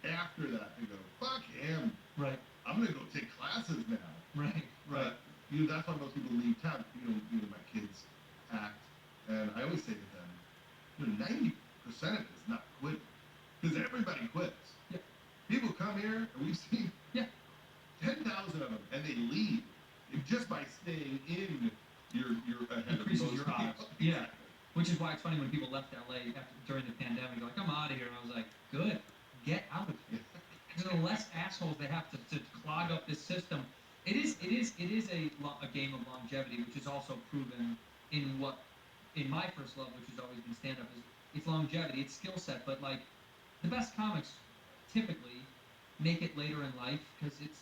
after that to go, fuck him, Right. I'm gonna go take classes now. Right. Right. That's why most people leave town. My kids act, and I always say to them, 90% of it is not quitting, because everybody quits. Yeah. People come here, and we've seen 10,000 of them, and they leave just by staying in. You're ahead Increases of most your odds. people. Yeah. Which is why it's funny when people left LA during the pandemic, they're like, I'm out of here. And I was like, good, get out of here. Because the less assholes they have to clog up this system. It is a game of longevity, which is also proven in my first love, which has always been stand-up, is it's longevity, it's skill set, but like the best comics typically make it later in life because it's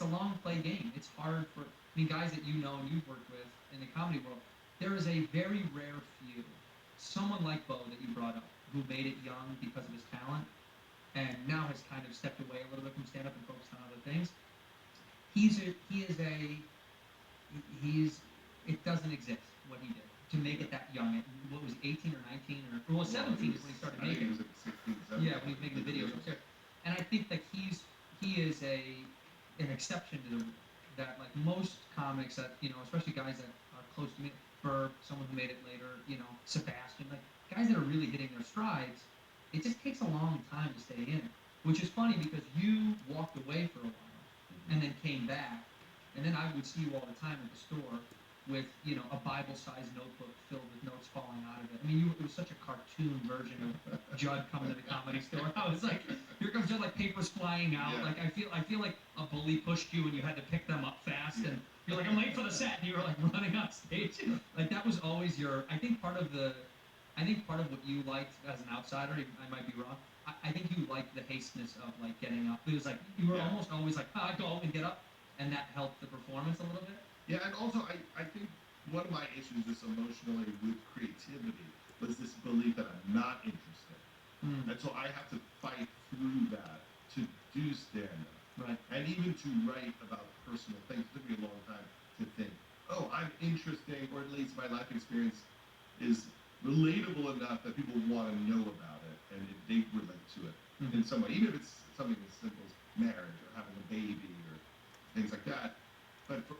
a long play game. It's hard for guys that you know and you've worked with in the comedy world. There is a very rare few, someone like Bo that you brought up, who made it young because of his talent, and now has kind of stepped away a little bit from stand-up and focused on other things. It doesn't exist what he did to make it that young. What was he, 18 or 19 or 17 is when he started I think making he it. was at 16, 17. Yeah, when he's making the videos upstairs. And I think that he is an exception to that. Like most comics that especially guys that are close to me, Burp, someone who made it later, Sebastian, like guys that are really hitting their strides. It just takes a long time to stay in, which is funny because you walked away for a while and then came back, and then I would see you all the time at the store with a Bible-sized notebook filled with notes falling out of it. I mean, it was such a cartoon version of Judd coming to the Comedy Store. I was like, here comes Judd, like papers flying out. Yeah. Like I feel like a bully pushed you and you had to pick them up fast, and you're like, I'm late for the set, and you were like running off stage. Like that was always I think part of what you liked as an outsider, I might be wrong. I think you liked the hasteness of like getting up. It was like you were almost always like, go and get up, and that helped the performance a little bit. Yeah, and also I think one of my issues just emotionally with creativity was this belief that I'm not interested. And so I have to fight through that to do stand-up. Right. And even to write about personal things. It took me a long time to think, oh, I'm interesting, or at least my life experience is relatable enough that people want to know about it, and they relate to it in some way, even if it's something as simple as marriage or having a baby or things like that.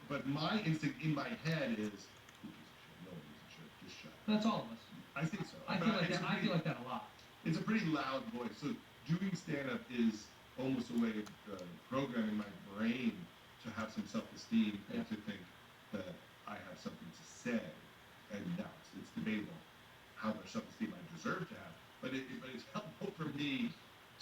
But my instinct in my head is, who gives a shit? No one gives a shit. Just shut up. That's all of us. I think so. I feel like that a lot. It's a pretty loud voice. So doing stand-up is almost a way of programming my brain to have some self-esteem and to think that I have something to say. And now it's debatable how much self-esteem I deserve to have. But it's helpful for me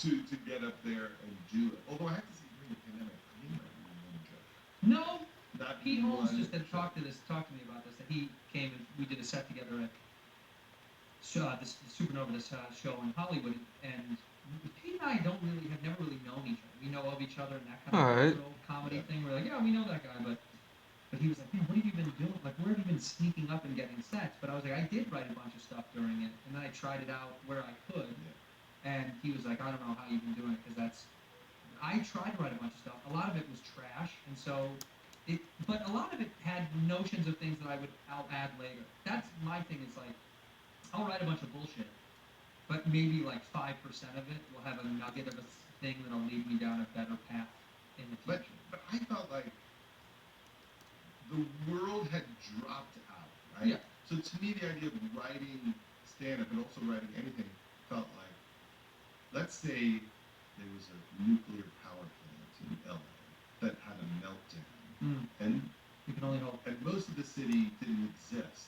to get up there and do it. Although I have to say, during the pandemic, I didn't write one joke. No. Not Pete Holmes one just had joke. talked to me about this. That he came and we did a set together at this Supernova, this show in Hollywood, and Pete and I have never really known each other. We know of each other and that kind of little comedy thing. We're like, yeah, we know that guy, but he was like, man, what have you been doing? Like, where have you been sneaking up and getting sets? But I was like, I did write a bunch of stuff during it, and then I tried it out where I could. And he was like, I don't know how you've been doing it, because that's I tried to write a bunch of stuff. A lot of it was trash, and so but a lot of it had notions of things that I'll add later. That's my thing. Is like I'll write a bunch of bullshit, but maybe like 5% of it will have a nugget of a thing that'll lead me down a better path in the But future. but I felt like the world had dropped out, right? Yeah. So to me, the idea of writing stand-up and also writing anything felt like, let's say there was a nuclear power plant in LA that had a meltdown, Mm. and You can only hope. most of the city didn't exist.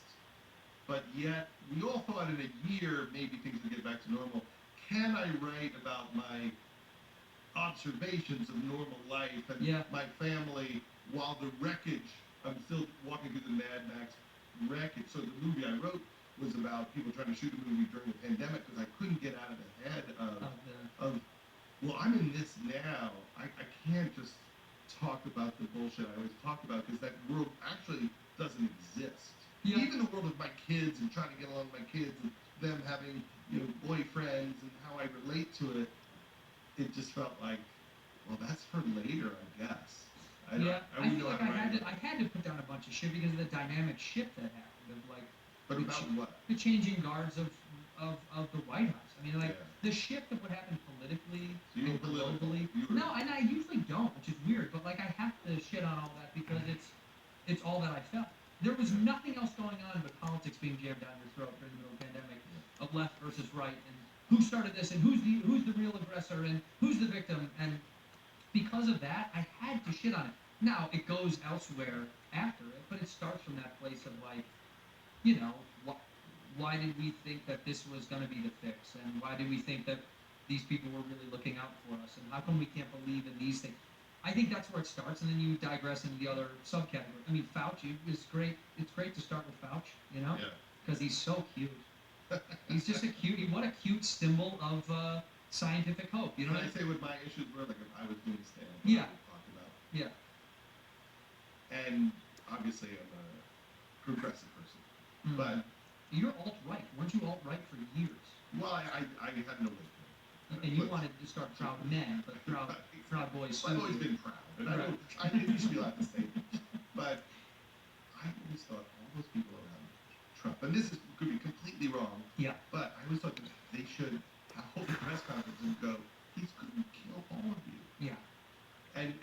But yet, we all thought in a year maybe things would get back to normal. Can I write about my observations of normal life and Yeah. my family while the wreckage, I'm still walking through the Mad Max wreckage. So the movie I wrote was about people trying to shoot a movie during the pandemic because I couldn't get out of the head of well, I'm in this now. I can't just talk about the bullshit I always talk about because that world actually doesn't exist. Yeah. Even the world of my kids and trying to get along with my kids and them having, boyfriends and how I relate to it, it just felt like, well, that's for later, I guess. I I feel know like how to write I had to put down a bunch of shit because of the dynamic shift that happened of like But the about ch- what? the changing guards of the White House. I mean, like Yeah. the shift of what happened politically So you were and political. globally. You were- No, and I usually don't, which is weird. But like I have to shit on all that because it's all that I felt. There was nothing else going on but politics being jammed down your throat during the middle of the pandemic of left versus right and who started this and who's the real aggressor and who's the victim, and because of that I had to shit on it. Now it goes elsewhere after it, but it starts from that place of like, you know, why did we think that this was going to be the fix, and why did we think that these people were really looking out for us, and how come we can't believe in these things? I think that's where it starts, and then you digress into the other subcategory. I mean, Fauci is great. It's great to start with Fauci, Yeah. because he's so cute. He's just a cute. What a cute symbol of scientific hope. You know Can what I I say what my issues were? Like if I was doing stand-up, Yeah. I would talk about. Yeah. And obviously I'm a progressive person. Mm. But, You're alt-right. Weren't you alt-right for years? well, I had no way to. And you wanted to start Proud Men, but Proud Boys. I've always been proud, and Right. it used to be allowed to say this, but I always thought all those people around Trump, and this could be completely wrong, Yeah. but I always thought that they should hold a press conference and go, he's going to kill all of you. Yeah. And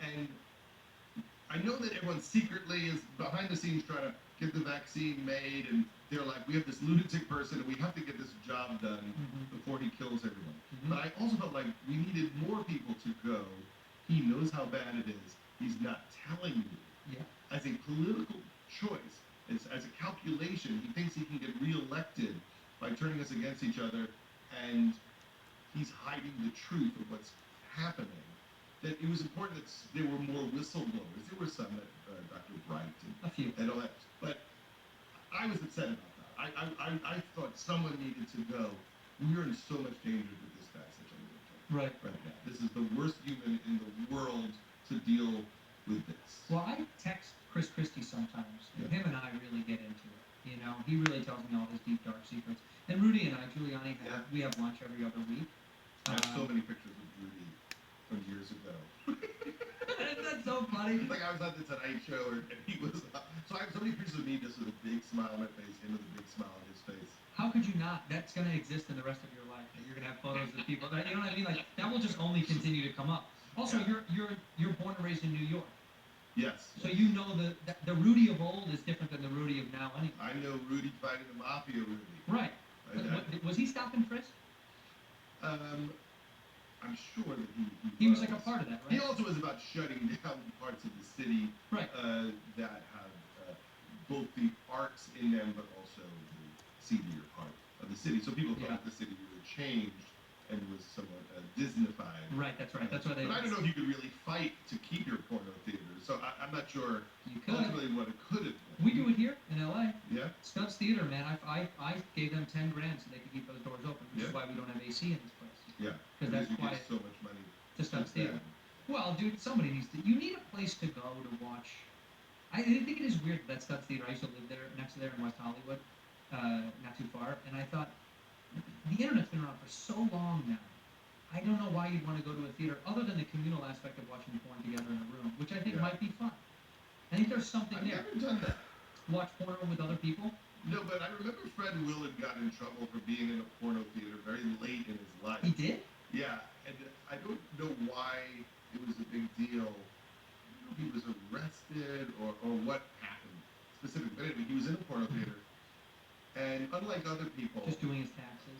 I know that everyone secretly is behind the scenes trying to get the vaccine made, and they're like, we have this lunatic person, and we have to get this job done Mhm. before he kills everyone. Mhm. But I also felt like we needed more people to go, he knows how bad it is, he's not telling you. Yeah. As a political choice, as a calculation, he thinks he can get reelected by turning us against each other, and he's hiding the truth of what's happening. That it was important that there were more whistleblowers. There were some that Dr. Bright A few. and all that, but I was upset about that. I thought someone needed to go. We're in so much danger with this guy, such a lunatic. Right. Right now, this is the worst human in the world to deal with this. Well, I text Chris Christie sometimes, and Yeah. him and I really get into it. You know, he really tells me all his deep, dark secrets. And Rudy and I, Giuliani, Yeah. we have lunch every other week. I have so Um, many pictures of Rudy from years ago. Isn't that so funny? Like I was on the Tonight Show, and he was. So I have so many pictures of me just with a big smile on my face, him with a big smile on his face. How could you not? That's going to exist in the rest of your life. That you're going to have photos of people. You know what I mean? Like that will just only continue to come up. Also, Yeah. you're born and raised in New York, Yes. so you know the Rudy of old is different than the Rudy of now. Anyway. I know Rudy fighting the mafia, Rudy. Right. I- Was he stopped and frisked? I'm sure that He was like a part of that, He right? also was about shutting down parts of the city Right. that have both the arts in them, but also the seedier part of the city. So people thought Yeah. the city really changed and was somewhat Disneyfied. Right. That's right. That's why they. But I don't know if you could really fight to keep your porno theaters. So I'm not sure You could. ultimately what it could have been. We do it here in LA. Yeah. Stubbs Theater, man. I gave them $10 grand so they could keep those doors open, which is Yeah. why we don't have AC in this place. Yeah. Because that's you why get so much money. to Stubbs Yeah. Theater. Well, dude, somebody needs to. You need a place to go to watch. I think it is weird that Stubbs Theater. I used to live there, next to there in West Hollywood, not too far, and I thought the internet's been around for so long now I don't know why you'd want to go to a theater other than the communal aspect of watching porn together in a room, which I think Yeah. might be fun. I think there's something I've there. never done that. Watch porno with other people. No, but I remember Fred Willard got in trouble for being in a porno theater very late in his life. He did? Yeah, and I don't know why it was a big deal. I don't know if he was arrested or what happened specifically. But anyway, he was in a porno theater, and unlike other people, Just doing his taxes.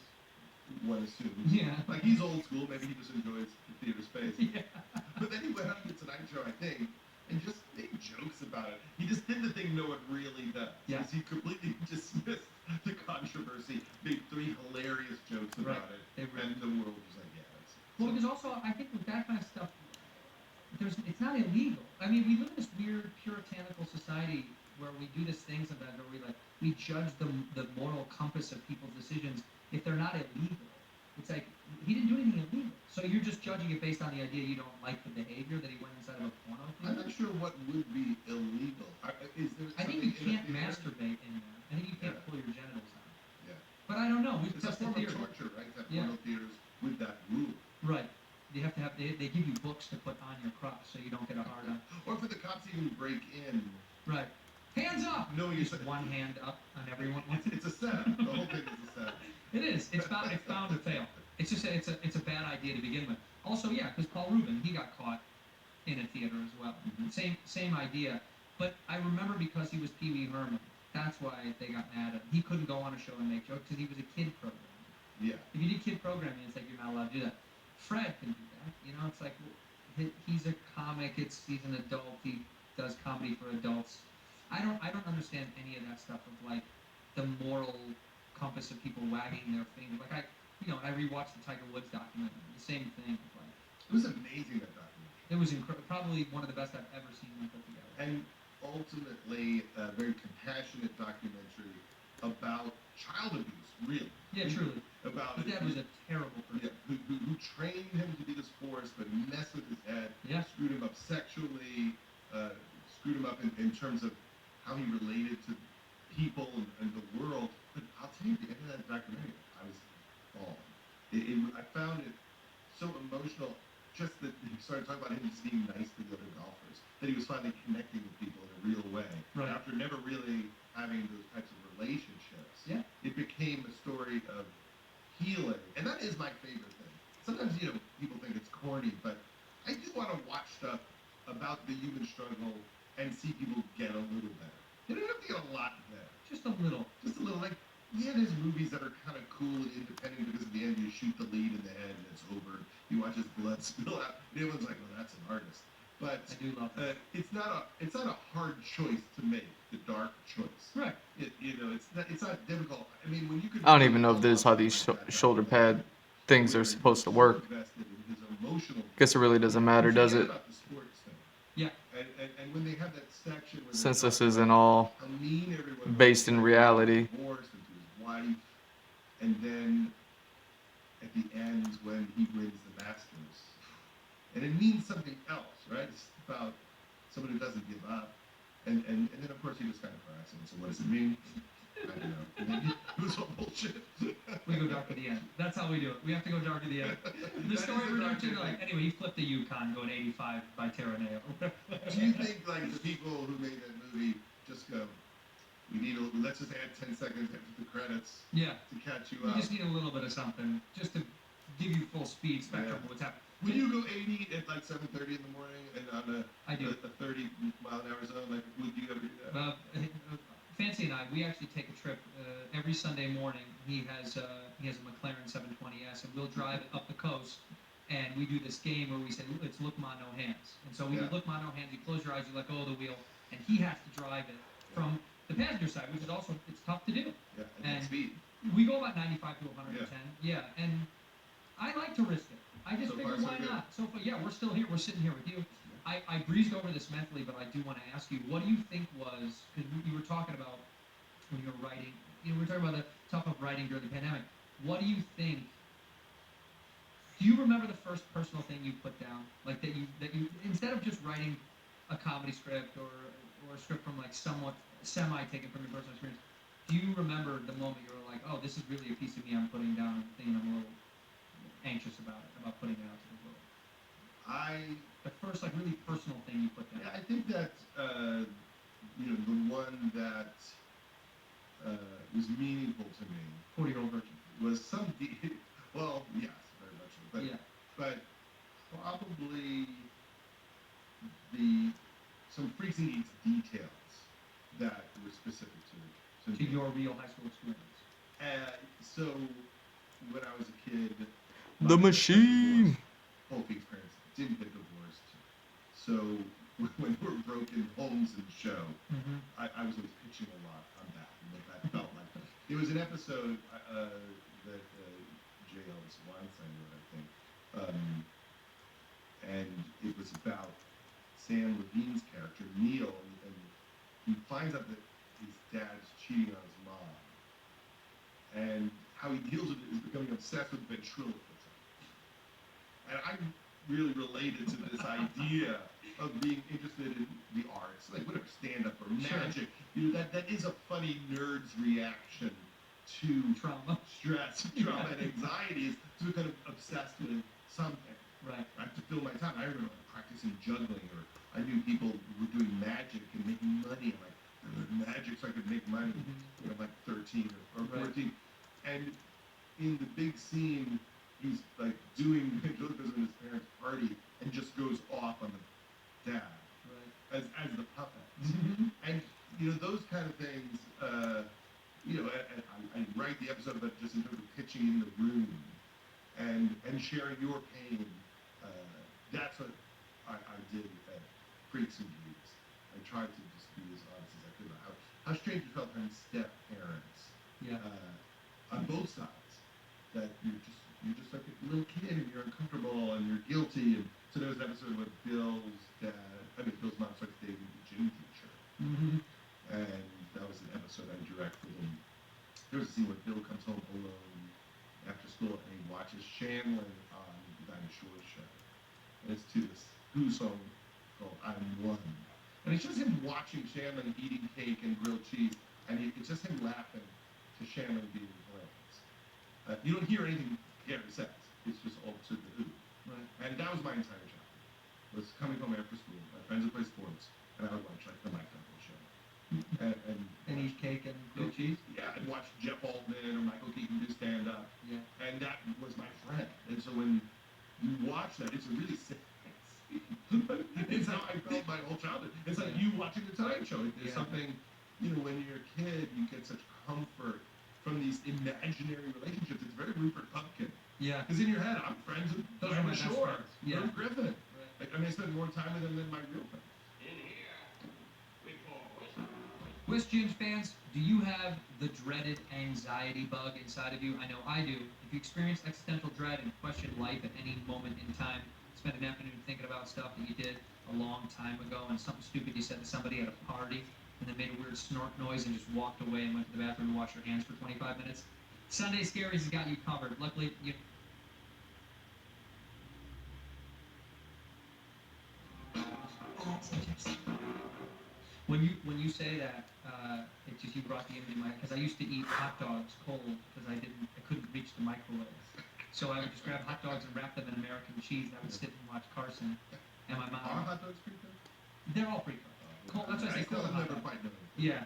one assumes, Yeah. like he's old school, maybe he just enjoys the theater space. Yeah. But then he went on the Tonight Show, I think, and just made jokes about it. He just did the thing no one really does. Yeah. He completely dismissed the controversy, made 3 hilarious jokes Right. about it, They were- and the world was like, yeah, that's Well, there's also, I think with that kind of stuff, it's not illegal. I mean, we live in this weird puritanical society where we do this thing sometimes where we judge the moral compass of people's decisions if they're not illegal. It's like, he didn't do anything illegal. So you're just judging it based on the idea you don't like the behavior that he went inside of a porno I'm theater. not sure what would be illegal. Is there I think something you can't in a theater? masturbate in there. I think you can't Yeah. pull your genitals out. Yeah. But I don't know. We've It's a tested form of theory. torture, right? That Yeah. porno theaters with that rule. Right. You have to have, they give you books to put on your crotch so you don't get a hard on. Or for the cops to even break in. Right. Hands up! No, you Just said one hand up on everyone. It's a setup. The whole thing is a setup. It is. It's bound to fail. It's just it's a bad idea to begin with. Also, yeah, because Paul Rubin, he got caught in a theater as well. Mhm. Same idea. But I remember because he was Pee Wee Herman, that's why they got mad at him. He couldn't go on a show and make jokes because he was a kid programmer. Yeah. If you did kid programming, it's like you're not allowed to do that. Fred can do that. You know, it's like he's a comic. He's an adult. He does comedy for adults. I don't understand any of that stuff of like the moral compass of people wagging their finger. Like I rewatched the Tiger Woods documentary. The same thing. Like It was amazing, that documentary. it was probably one of the best I've ever seen them put together. And ultimately, a very compassionate documentary about child abuse, really. Yeah, truly. About His dad was a terrible person. yeah, who trained him to be this force, but messed with his head, Yeah. screwed him up sexually, screwed him up in terms of how he related to people and the world. But I'll tell you, at the end of that documentary, I was falling. I found it so emotional, just that he started talking about him just being nice to the other golfers, that he was finally connecting with people in a real way. Right. After never really having those types of relationships, Yeah. it became a story of healing, and that is my favorite thing. Sometimes, people think it's corny, but I do want to watch stuff about the human struggle and see people get a little better. You don't have to get a lot better. Just a little. Just a little, like, yeah, there's movies that are kind of cool and independent because at the end you shoot the lead in the head and it's over. You watch his blood spill out. And everyone's like, well, that's an artist. But I do love that. it's not a hard choice to make, the dark choice. Right. It's not difficult. I mean, when you could. I don't even know if this is how these shoulder pad things are supposed to work. Guess it really doesn't matter, does it? About the sports thing. Yeah. And when they have that section where Since they this talk isn't about all how mean everyone was based in to reality. his divorce and to his wife, and then at the end when he wins the Masters, and it means something else, right? It's about someone who doesn't give up, and then of course he just kind of cracks him. So what does it mean? I don't know. And then it was all bullshit. We go dark at the end. That's how we do it. We have to go dark at the end. The That story is a we're dark doing, ending. like, anyway, he flipped the Yukon going 85 by Terraneo. Do you think like the people who made that movie just go, let's just add 10 seconds after the credits Yeah. to catch you You up? just need a little bit of something just to give you full speed spectrum Yeah. of what's happening. Would you go 80 at like 7:30 in the morning and on I do. a 30 mile an hour zone? Like, would you ever do that? Fancy and I, we actually take a trip every Sunday morning. He has a McLaren 720S, and we'll drive it up the coast. And we do this game where we say it's look ma no hands. And so we Yeah. do look ma no hands. You close your eyes, you let go of the wheel, and he has to drive it from the passenger side, which is also it's tough to do. Yeah, and- and speed. We go about 95 to 110. Yeah, and I like to risk it. I just So figure far, so why good. not? So far, yeah, we're still here. We're sitting here with you. I breezed over this mentally, but I do want to ask you, what do you think was, because you were talking about when you were writing, we were talking about the tough of writing during the pandemic. What do you think? Do you remember the first personal thing you put down, like that you instead of just writing a comedy script or a script from like somewhat semi taken from your personal experience? Do you remember the moment you were like, oh, this is really a piece of me I'm putting down, and thinking I'm a little anxious about it, about putting it out to the world? I The first, like, really personal thing you put down. Yeah, I think that the one that was meaningful to me 40-year-old virgin. was well, yes, very much so, but Yeah. but probably the some Freaks and Geeks details that were specific to To me. your real high school experience. So when I was a kid, The my parents got machine. divorced. Both Geeks' parents didn't get divorced, so when there were broken homes in the show, Mm-hmm. I was always pitching a lot on that and what that felt like. There was an episode that J. Elvis Weinstein wrote, I think, and it was about Sam Levine's character, Neil, and he finds out that his dad's cheating on his mom. And how he deals with it is becoming obsessed with ventriloquism. And I really related to this idea of being interested in the arts, like whatever, stand-up or Sure. magic. That is a funny nerd's reaction to Trauma. stress, trauma, and anxiety, is to be kind of obsessed with something. Right. I have to fill my time. I remember practicing juggling, or I knew people who were doing magic and making money. I'm like, I learned magic so I could make money when I'm like 13 or Right. 14. And in the big scene, he's like doing ventriloquism at his parents' party and just goes off on the dad Right. as the puppet. Mm-hmm. And those kind of things. And I write the episode about just in terms of pitching in the room and sharing your pain. That's what I did at Freaks and Geeks. I tried to just be as honest as I could about how strange it felt having step parents Yeah. on both sides. That you're just like a little kid and you're uncomfortable and you're guilty. And so there was an episode with Bill's mom starts dating the gym teacher. Mm-hmm. And that was an episode I directed, and there was a scene where Bill comes home alone after school and he watches Shanlin on the Dinah Shore show. And it's to this Who song called I'm One. And it's just him watching Shanlin eating cake and grilled cheese, and it's just him laughing to Shanlin being hilarious. You don't hear anything Gary says. It's just all to the Who. Right. And that was my entire childhood. Was coming home after school, my friends would play sports, and I would watch like the Mike Duncan show. And eat cake and grilled cheese. Yeah, I'd watch Jeff Altman or Michael Keaton do stand up, Yeah. and that was my friend. And so when you watch that, it's a really sick thing. It's how I felt my whole childhood. It's like you watching the Tonight Show. There's Yeah. something, when you're a kid, you get such comfort from these imaginary relationships. It's very Rupert Pupkin. Yeah. Because in your head, I'm friends with Those are my Dinah best Shore, friends. Yeah. Irv Griffin. Right. I spend more time with them than my real friends. In here, we pour whiskey. West Gyms fans, do you have the dreaded anxiety bug inside of you? I know I do. If you experience existential dread and question life at any moment in time, spend an afternoon thinking about stuff that you did a long time ago and something stupid you said to somebody at a party and then made a weird snort noise and just walked away and went to the bathroom and washed your hands for 25 minutes, Sunday Scaries has got you covered. Luckily, you... When you say that, it's just you brought the image in my head because I used to eat hot dogs cold because I couldn't reach the microwave. So I would just grab hot dogs and wrap them in American cheese. And I would sit and watch Carson, and my Are mom. hot dogs pre-cooked? They're all pre-cooked. Cold, that's what I say. still Cold have hot never dog. quite known. Yeah.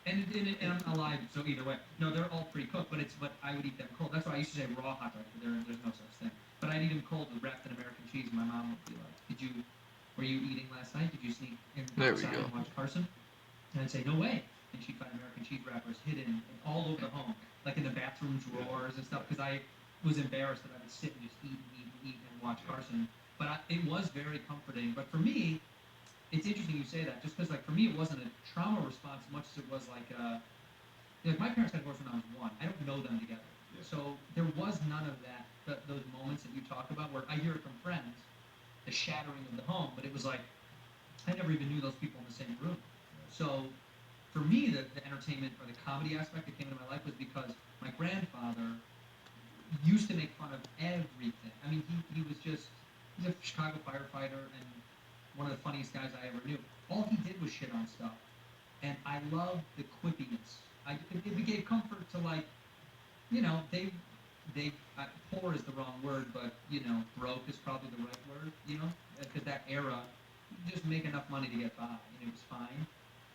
And I'm alive, so either way. No, they're all pre-cooked, but I would eat them cold. That's why I used to say raw hot dogs, but there's no such thing. But I'd eat them cold and wrapped in American cheese. And my mom would be like, were you eating last night? Did you sneak in There we outside go. and watch Carson? And I'd say, no way. And she'd find American cheese wrappers hidden all over the home, like in the bathroom drawers and stuff, because I was embarrassed that I would sit and just eat and watch Carson. But it was very comforting. But for me, it's interesting you say that, just because, like, for me, it wasn't a trauma response as much as it was like my parents got divorced when I was 1. I don't know them together. Yeah. So there was none of that, those moments that you talk about where I hear it from friends, the shattering of the home, but it was like, I never even knew those people in the same room. So for me, the entertainment or the comedy aspect that came into my life was because my grandfather used to make fun of everything. I mean, he's a Chicago firefighter and one of the funniest guys I ever knew. All he did was shit on stuff. And I loved the quippiness. It gave comfort to, like, they poor is the wrong word, but broke is probably the right word. Because that era, you just make enough money to get by, and it was fine.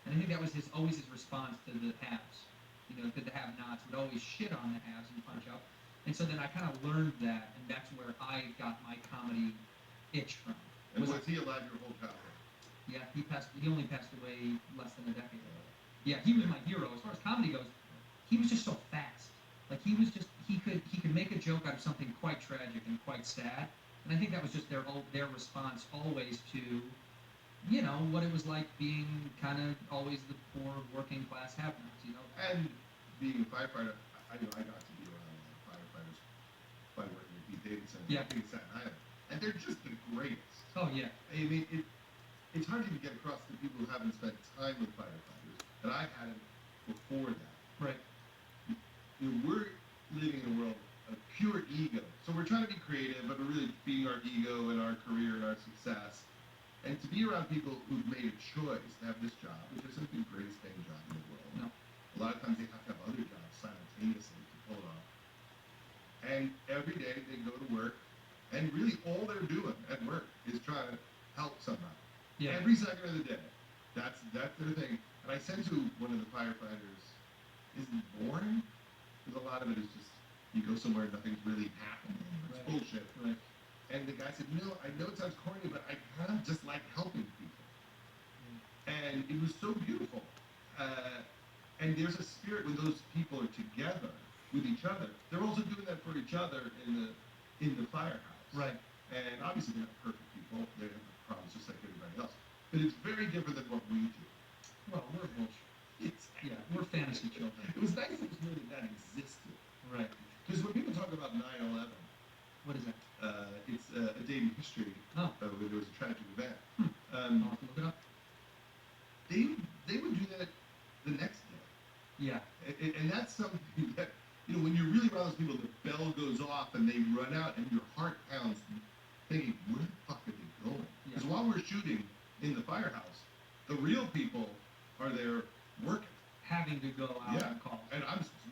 And I think that was always his response to the haves. To the have-nots would always shit on the haves and punch up. And so then I kind of learned that, and that's where I got my comedy itch from. And was he alive your whole childhood? Yeah, he only passed away less than a decade ago. Yeah, he was my hero as far as comedy goes. He was just so fast. Like he could make a joke out of something quite tragic and quite sad. And I think that was just their response always to, what it was like being kind of always the poor working class have-nots. And being a firefighter, I got to be around a lot of firefighters by working with Pete Davidson in Staten Island, and they're just the greatest. Oh yeah. I mean, it's hard to even get across to people who haven't spent time with firefighters, and I hadn't before that. Right. We're living in a world of pure ego, so we're trying to be creative, but we're really feeding our ego and our career and our success. And to be around people who've made a choice to have this job, which isn't the greatest paying job in the world. No. A lot of times they have to have other jobs simultaneously to pull it off. And every day they go to work, and really all they're doing at work is trying to help somebody. Yeah. Every second of the day. That's their thing. And I said to one of the firefighters, is it boring? Because a lot of it is just, you go somewhere and nothing's really happening. It's Right. bullshit. Right. And the guy said, no, I know it sounds corny, but I kind of just like helping people. And it was so beautiful. And there's a spirit when those people are together with each other. They're also doing that for each other in the firehouse. Right. And obviously they're not perfect people. They have problems just like everybody else. But it's very different than what we do. Well, we're bullshit. Yeah, we're fantasy children. It was nice that that existed. Right. Because when people talk about 9/11, What is that? it's a day in history Oh. where there was a tragic event. I'll have to look it up. They would do that the next day. Yeah. And that's something that, when you're really around those people, the bell goes off and they run out and your heart pounds thinking, where the fuck are they going? Because while we're shooting in the firehouse, the real people are there working. Having to go out and call. And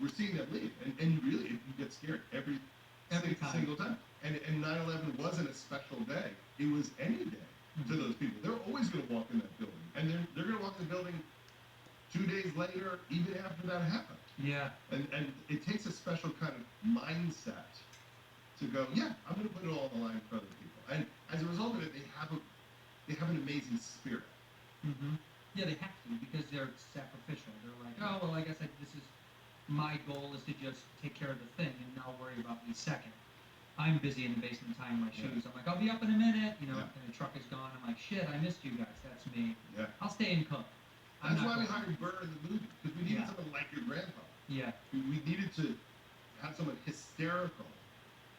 we're seeing them leave. And you really, you get scared every time. single time. And 9/11 wasn't a special day. It was any day to those people. They're always going to walk in that building. And they're going to walk in the building 2 days later, even after that happened. Yeah. And it takes a special kind of mindset to go, yeah, I'm going to put it all on the line for other people. And as a result of it, they have an amazing spirit. Mm-hmm. Yeah, they have to because they're sacrificial. They're like, oh, well, I guess this is my goal is to just take care of the thing and not worry about me second. I'm busy in the basement tying my shoes. I'm like, I'll be up in a minute, and the truck is gone. I'm like, shit, I missed you guys. That's me. Yeah. I'll stay and cook. That's why we hired Burr in the movie, because we needed someone like your grandpa. Yeah. We needed to have someone hysterical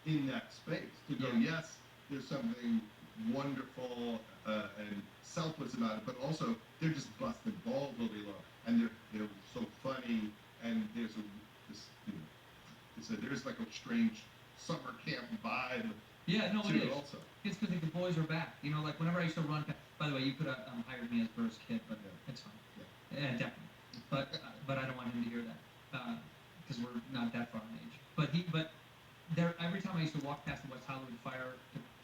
in that space to go, yes, there's something wonderful and selfless about it, but also they're just busting balls all day long, and they're so funny, and there's there's like a strange summer camp vibe. Yeah, no, to it is. Also. It's because the boys are back. Like whenever I used to run. By the way, you could have hired me as Burr's kid, but it's fine. Yeah, definitely. But I don't want him to hear that because we're not that far in age. But every time I used to walk past the West Hollywood Fire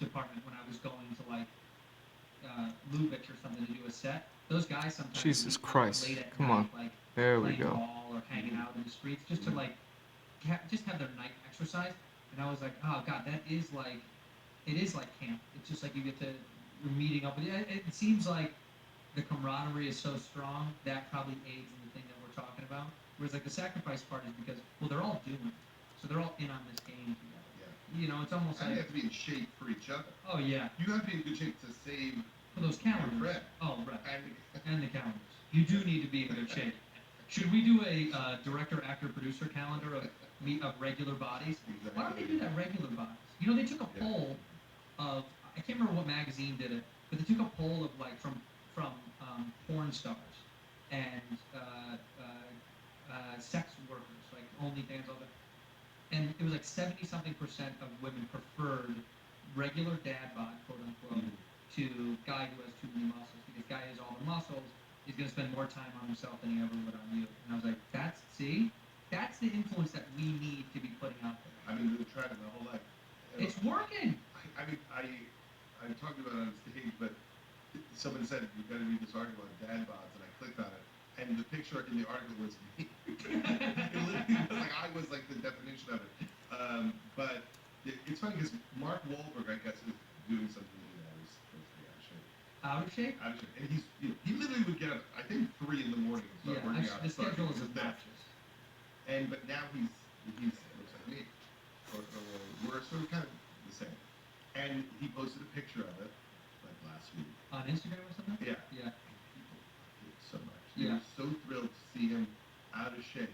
Department when I was going to like Lubitsch or something to do a set, those guys sometimes Jesus would Christ. late at Come night, on. like There we playing go. ball or hanging out in the streets just to like just have their night exercise. And I was like, oh god, it is like camp. It's just like you get to meeting up with it seems like the camaraderie is so strong that probably aids in the thing that we're talking about. Whereas like the sacrifice part is because they're all doing it, so they're all in on this game together. Yeah. It's almost And like you have to be in shape for each other. oh yeah, You have to be in good shape to save for those calendars. friend. Oh right, and and the calendars. You do need to be in good shape. Should we do a director, actor, producer calendar of regular bodies? Exactly. Why don't they do that regular bodies? They took a poll of I can't remember what magazine did it, but they took a poll of like from porn stars and sex workers, like OnlyFans, all that, and it was like 70-something% of women preferred regular dad bod, quote unquote, to guy who has too many muscles because guy has all the muscles. He's going to spend more time on himself than he ever would on you. And I was like, that's the influence that we need to be putting out there. I've been tried it my whole life. someone said, "You got to read this article on dad bods," and I clicked on it, and the picture in the article was me. It literally was like I was like the definition of it. But it's funny because Mark Wahlberg, I guess, is doing something that was supposed to be Out of shape? out of shape, and he literally would get up, I think 3 in the morning and start Yeah, working out. the start schedule is doing that. obnoxious. But now he's looks like me, or we're sort of kind of the same. And he posted a picture of it like last week. On Instagram or something? Yeah. Yeah. People loved it so much. Yeah. They were so thrilled to see him out of shape.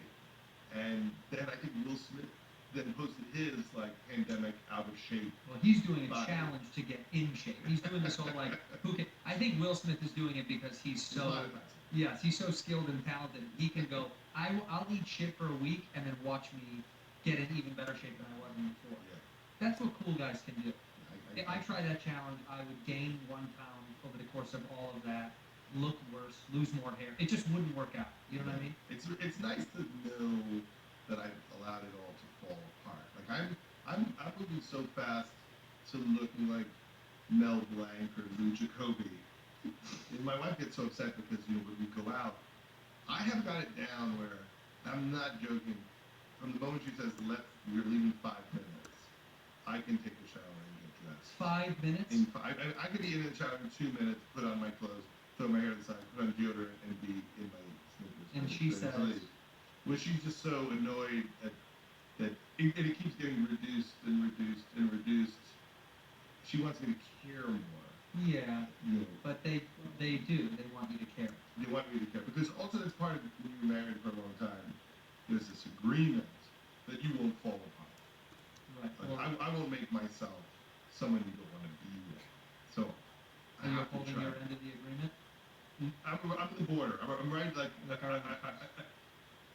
And then I think Will Smith then posted his like pandemic out of shape. Well, he's doing a Body. challenge to get in shape. He's doing this whole like, who can? I think Will Smith is doing it because he's He's so. not offensive. Yes, he's so skilled and talented. He can go. I'll eat shit for a week and then watch me get in even better shape than I was in before. Yeah. That's what cool guys can do. If I I tried that challenge, I would gain 1 pound over the course of all of that, look worse, lose more hair. It just wouldn't work out. You know what I mean? It's nice to know that I've allowed it all to fall apart. Like I'm moving so fast to looking like Mel Blanc or Lou Jacoby. And my wife gets so upset because when we go out, I have got it down where I'm not joking. From the moment she says we're leaving 5 minutes, I can take a shower and get dressed. 5 minutes. I could be in the shower in 2 minutes, put on my clothes, throw my hair to the side, put on deodorant, and be in my sneakers. And she ready to says- leave. Well, she's just so annoyed that it keeps getting reduced and reduced and reduced. She wants me to care more. Yeah, You know, but they do. They want you to care. they want me to care because also that's part of when you're married for a long time. There's this agreement that you won't fall apart. Right. Like, Well, I won't make myself someone you don't want to be with. So I are you have to upholding try. your end of the agreement? I'm the border. I'm right like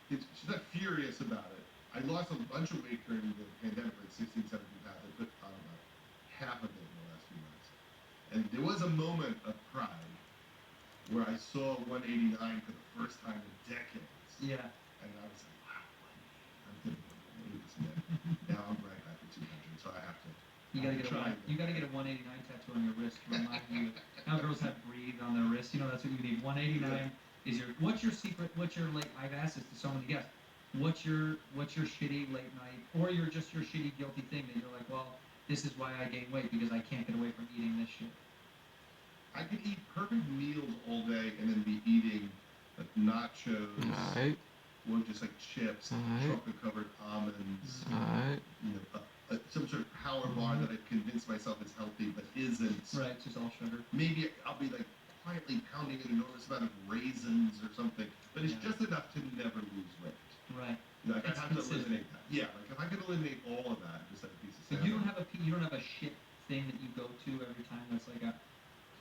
she's not furious about it. I lost a bunch of weight during the pandemic, like 16, 17 pounds. I put on about half of it in the last few months. And there was a moment of pride where I saw 189 for the first time in decades. Yeah. And I was like, wow, I'm going to lose this man. Now I'm right back at 200, so I have to. You gotta I'm get trying. you gotta get a 189 tattoo on your wrist to remind you. Now girls have breathe on their wrist. You know that's what you need. 189 is your. What's your secret? What's your late? I've asked this to so many guests. What's your shitty late night, or your shitty guilty thing that you're like, well, this is why I gain weight because I can't get away from eating this shit. I could eat perfect meals all day and then be eating like nachos Alright, or just like chips, Alright. chocolate covered almonds, alright. Some sort of power bar that I've convinced myself is healthy but isn't. Right, it's just all sugar. Maybe I'll be like quietly pounding an enormous amount of raisins or something, but it's Yeah. just enough to never lose weight. Right. Like I It's have to consistent. eliminate that. Yeah, like if I could eliminate all of that, just like a piece of But salmon. you don't have a shit thing that you go to every time that's like a.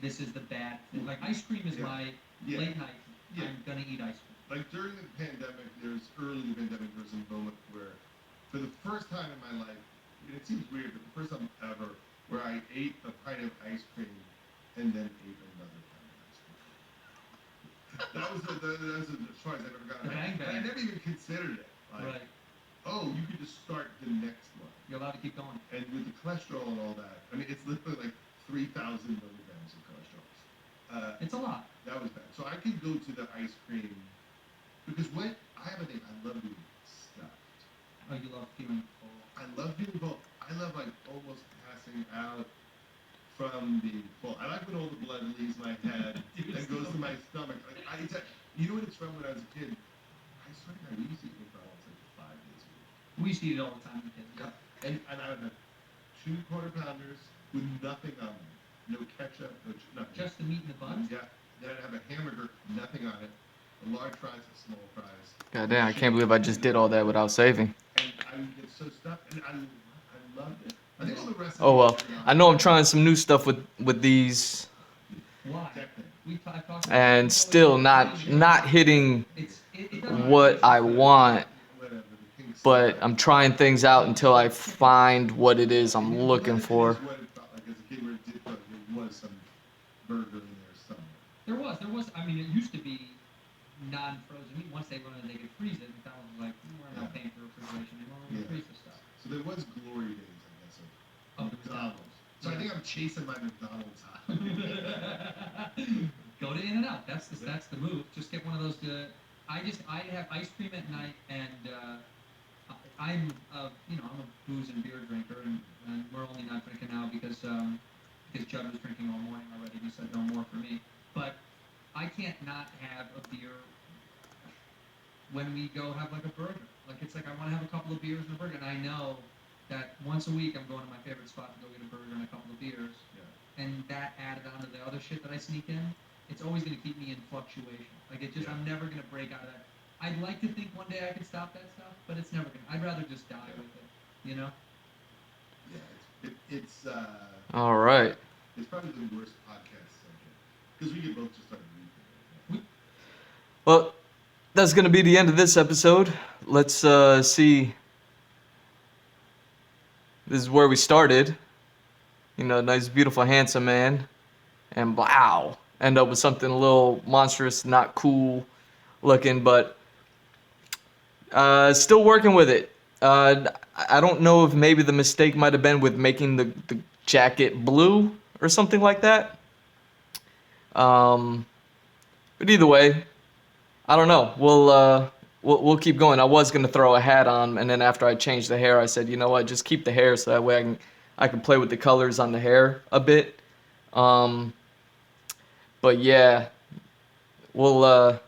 This is the bad thing. Like ice cream is Yeah. my Yeah. late night. Yeah. I'm gonna eat ice cream. Like during the pandemic, early in the pandemic, there was a moment where, for the first time in my life, and it seems weird, but the first time ever, where I ate a pint of ice cream and then ate another pint of ice cream. That was as far as I've ever gotten. The bang bang. I never even considered it. Like, Right. oh, you could just start the next one. You're allowed to keep going. And with the cholesterol and all that, I mean, it's literally like 3,000 milligrams of cholesterol. It's a lot. That was bad. So I could go to the ice cream because I have a thing. I love being stuffed. Oh, you love feeling full. I love being full. I love like almost passing out from being full. I like when all the blood leaves my head and goes to my stomach. Like you know what it's from when I was a kid? I swear to God, we used to eat McDonald's like 5 days a week. We used to eat it all the time as kids. Yeah. And I would have 2 quarter-pounders with nothing on them. No ketchup, nothing. Just the meat and the buns? Yeah. Then I'd have a hamburger, nothing on it. A large fries, a small fries. God damn, I can't believe I just did all that without saving. And I would get so stuffed, and I loved it. I think all the rest. Oh well, I know I'm trying some new stuff with these, Why? I've talked about and still not hitting it doesn't- what I want. But I'm trying things out until I find what it is I'm looking for. What it felt like as a kid, where it did feel like there was some burger in there somewhere. There was. I mean, it used to be non-frozen meat. Once they learned they could freeze it, McDonald's was like, we're not paying for refrigeration anymore. We're gonna freeze the stuff. So there was glory days, I guess, of Of the McDonald's. So I think like I'm chasing my McDonald's high. Go to In-N-Out. That's the move. Just get one of those. I have ice cream at night, and I'm I'm a booze and beer drinker, and we're only not drinking now because Judd was drinking all morning already. He said no more for me. But I can't not have a beer when we go have like a burger. Like it's like I want to have a couple of beers and a burger, and I know that once a week I'm going to my favorite spot to go get a burger and a couple of beers. Yeah. And that added on to the other shit that I sneak in, it's always going to keep me in fluctuation. Like it just, Yeah. I'm never going to break out of that. I'd like to think one day I can stop that stuff, but it's never going to. I'd rather just die with it, you know? Yeah, it's All right. it's probably the worst podcast subject because we could both just start reading. Well, that's going to be the end of this episode. Let's see. This is where we started. Nice, beautiful, handsome man. And wow. End up with something a little monstrous, not cool looking, but still working with it. I don't know if maybe the mistake might have been with making the jacket blue or something like that. But either way, I don't know. We'll keep going. I was gonna throw a hat on, and then after I changed the hair, I said, you know what, just keep the hair so that way I can play with the colors on the hair a bit. But yeah, we'll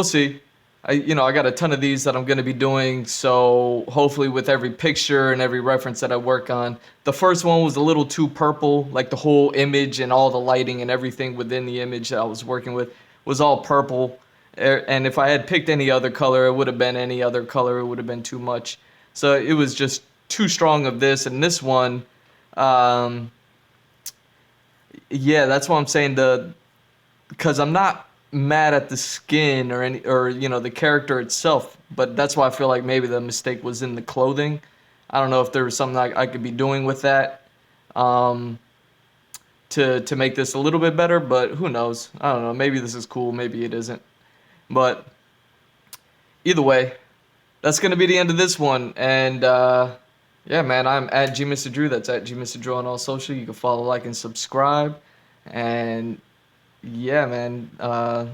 see. I got a ton of these that I'm gonna be doing, so hopefully with every picture and every reference that I work on. The first one was a little too purple, like the whole image and all the lighting and everything within the image that I was working with was all purple. And if I had picked any other color, it would have been any other color. It would have been too much. So it was just too strong of this. And this one, yeah, that's what I'm saying. Because I'm not mad at the skin or the character itself, but that's why I feel like maybe the mistake was in the clothing. I don't know if there was something I could be doing with that to make this a little bit better, but who knows? I don't know. Maybe this is cool. Maybe it isn't. But either way, that's going to be the end of this one. And yeah, man, I'm at G Mr. Drew. That's at G Mr. Drew on all social. You can follow, like, and subscribe. And yeah, man,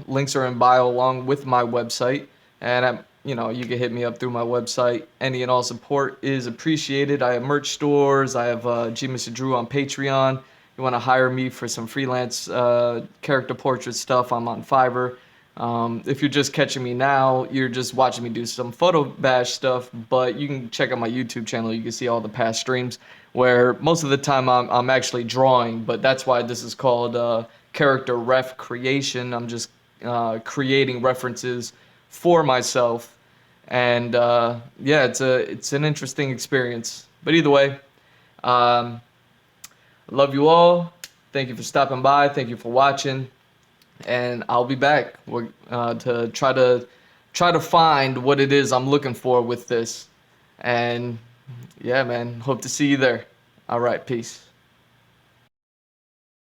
links are in bio along with my website. And, you can hit me up through my website. Any and all support is appreciated. I have merch stores. I have G Mr. Drew on Patreon. You want to hire me for some freelance character portrait stuff, I'm on Fiverr. If you're just catching me now, you're just watching me do some photo bash stuff, but you can check out my YouTube channel. You can see all the past streams where most of the time I'm actually drawing, but that's why this is called character ref creation. I'm just creating references for myself, and yeah, it's an interesting experience. But either way, love you all. Thank you for stopping by. Thank you for watching. And I'll be back to try to find what it is I'm looking for with this. And yeah, man, hope to see you there. All right, peace.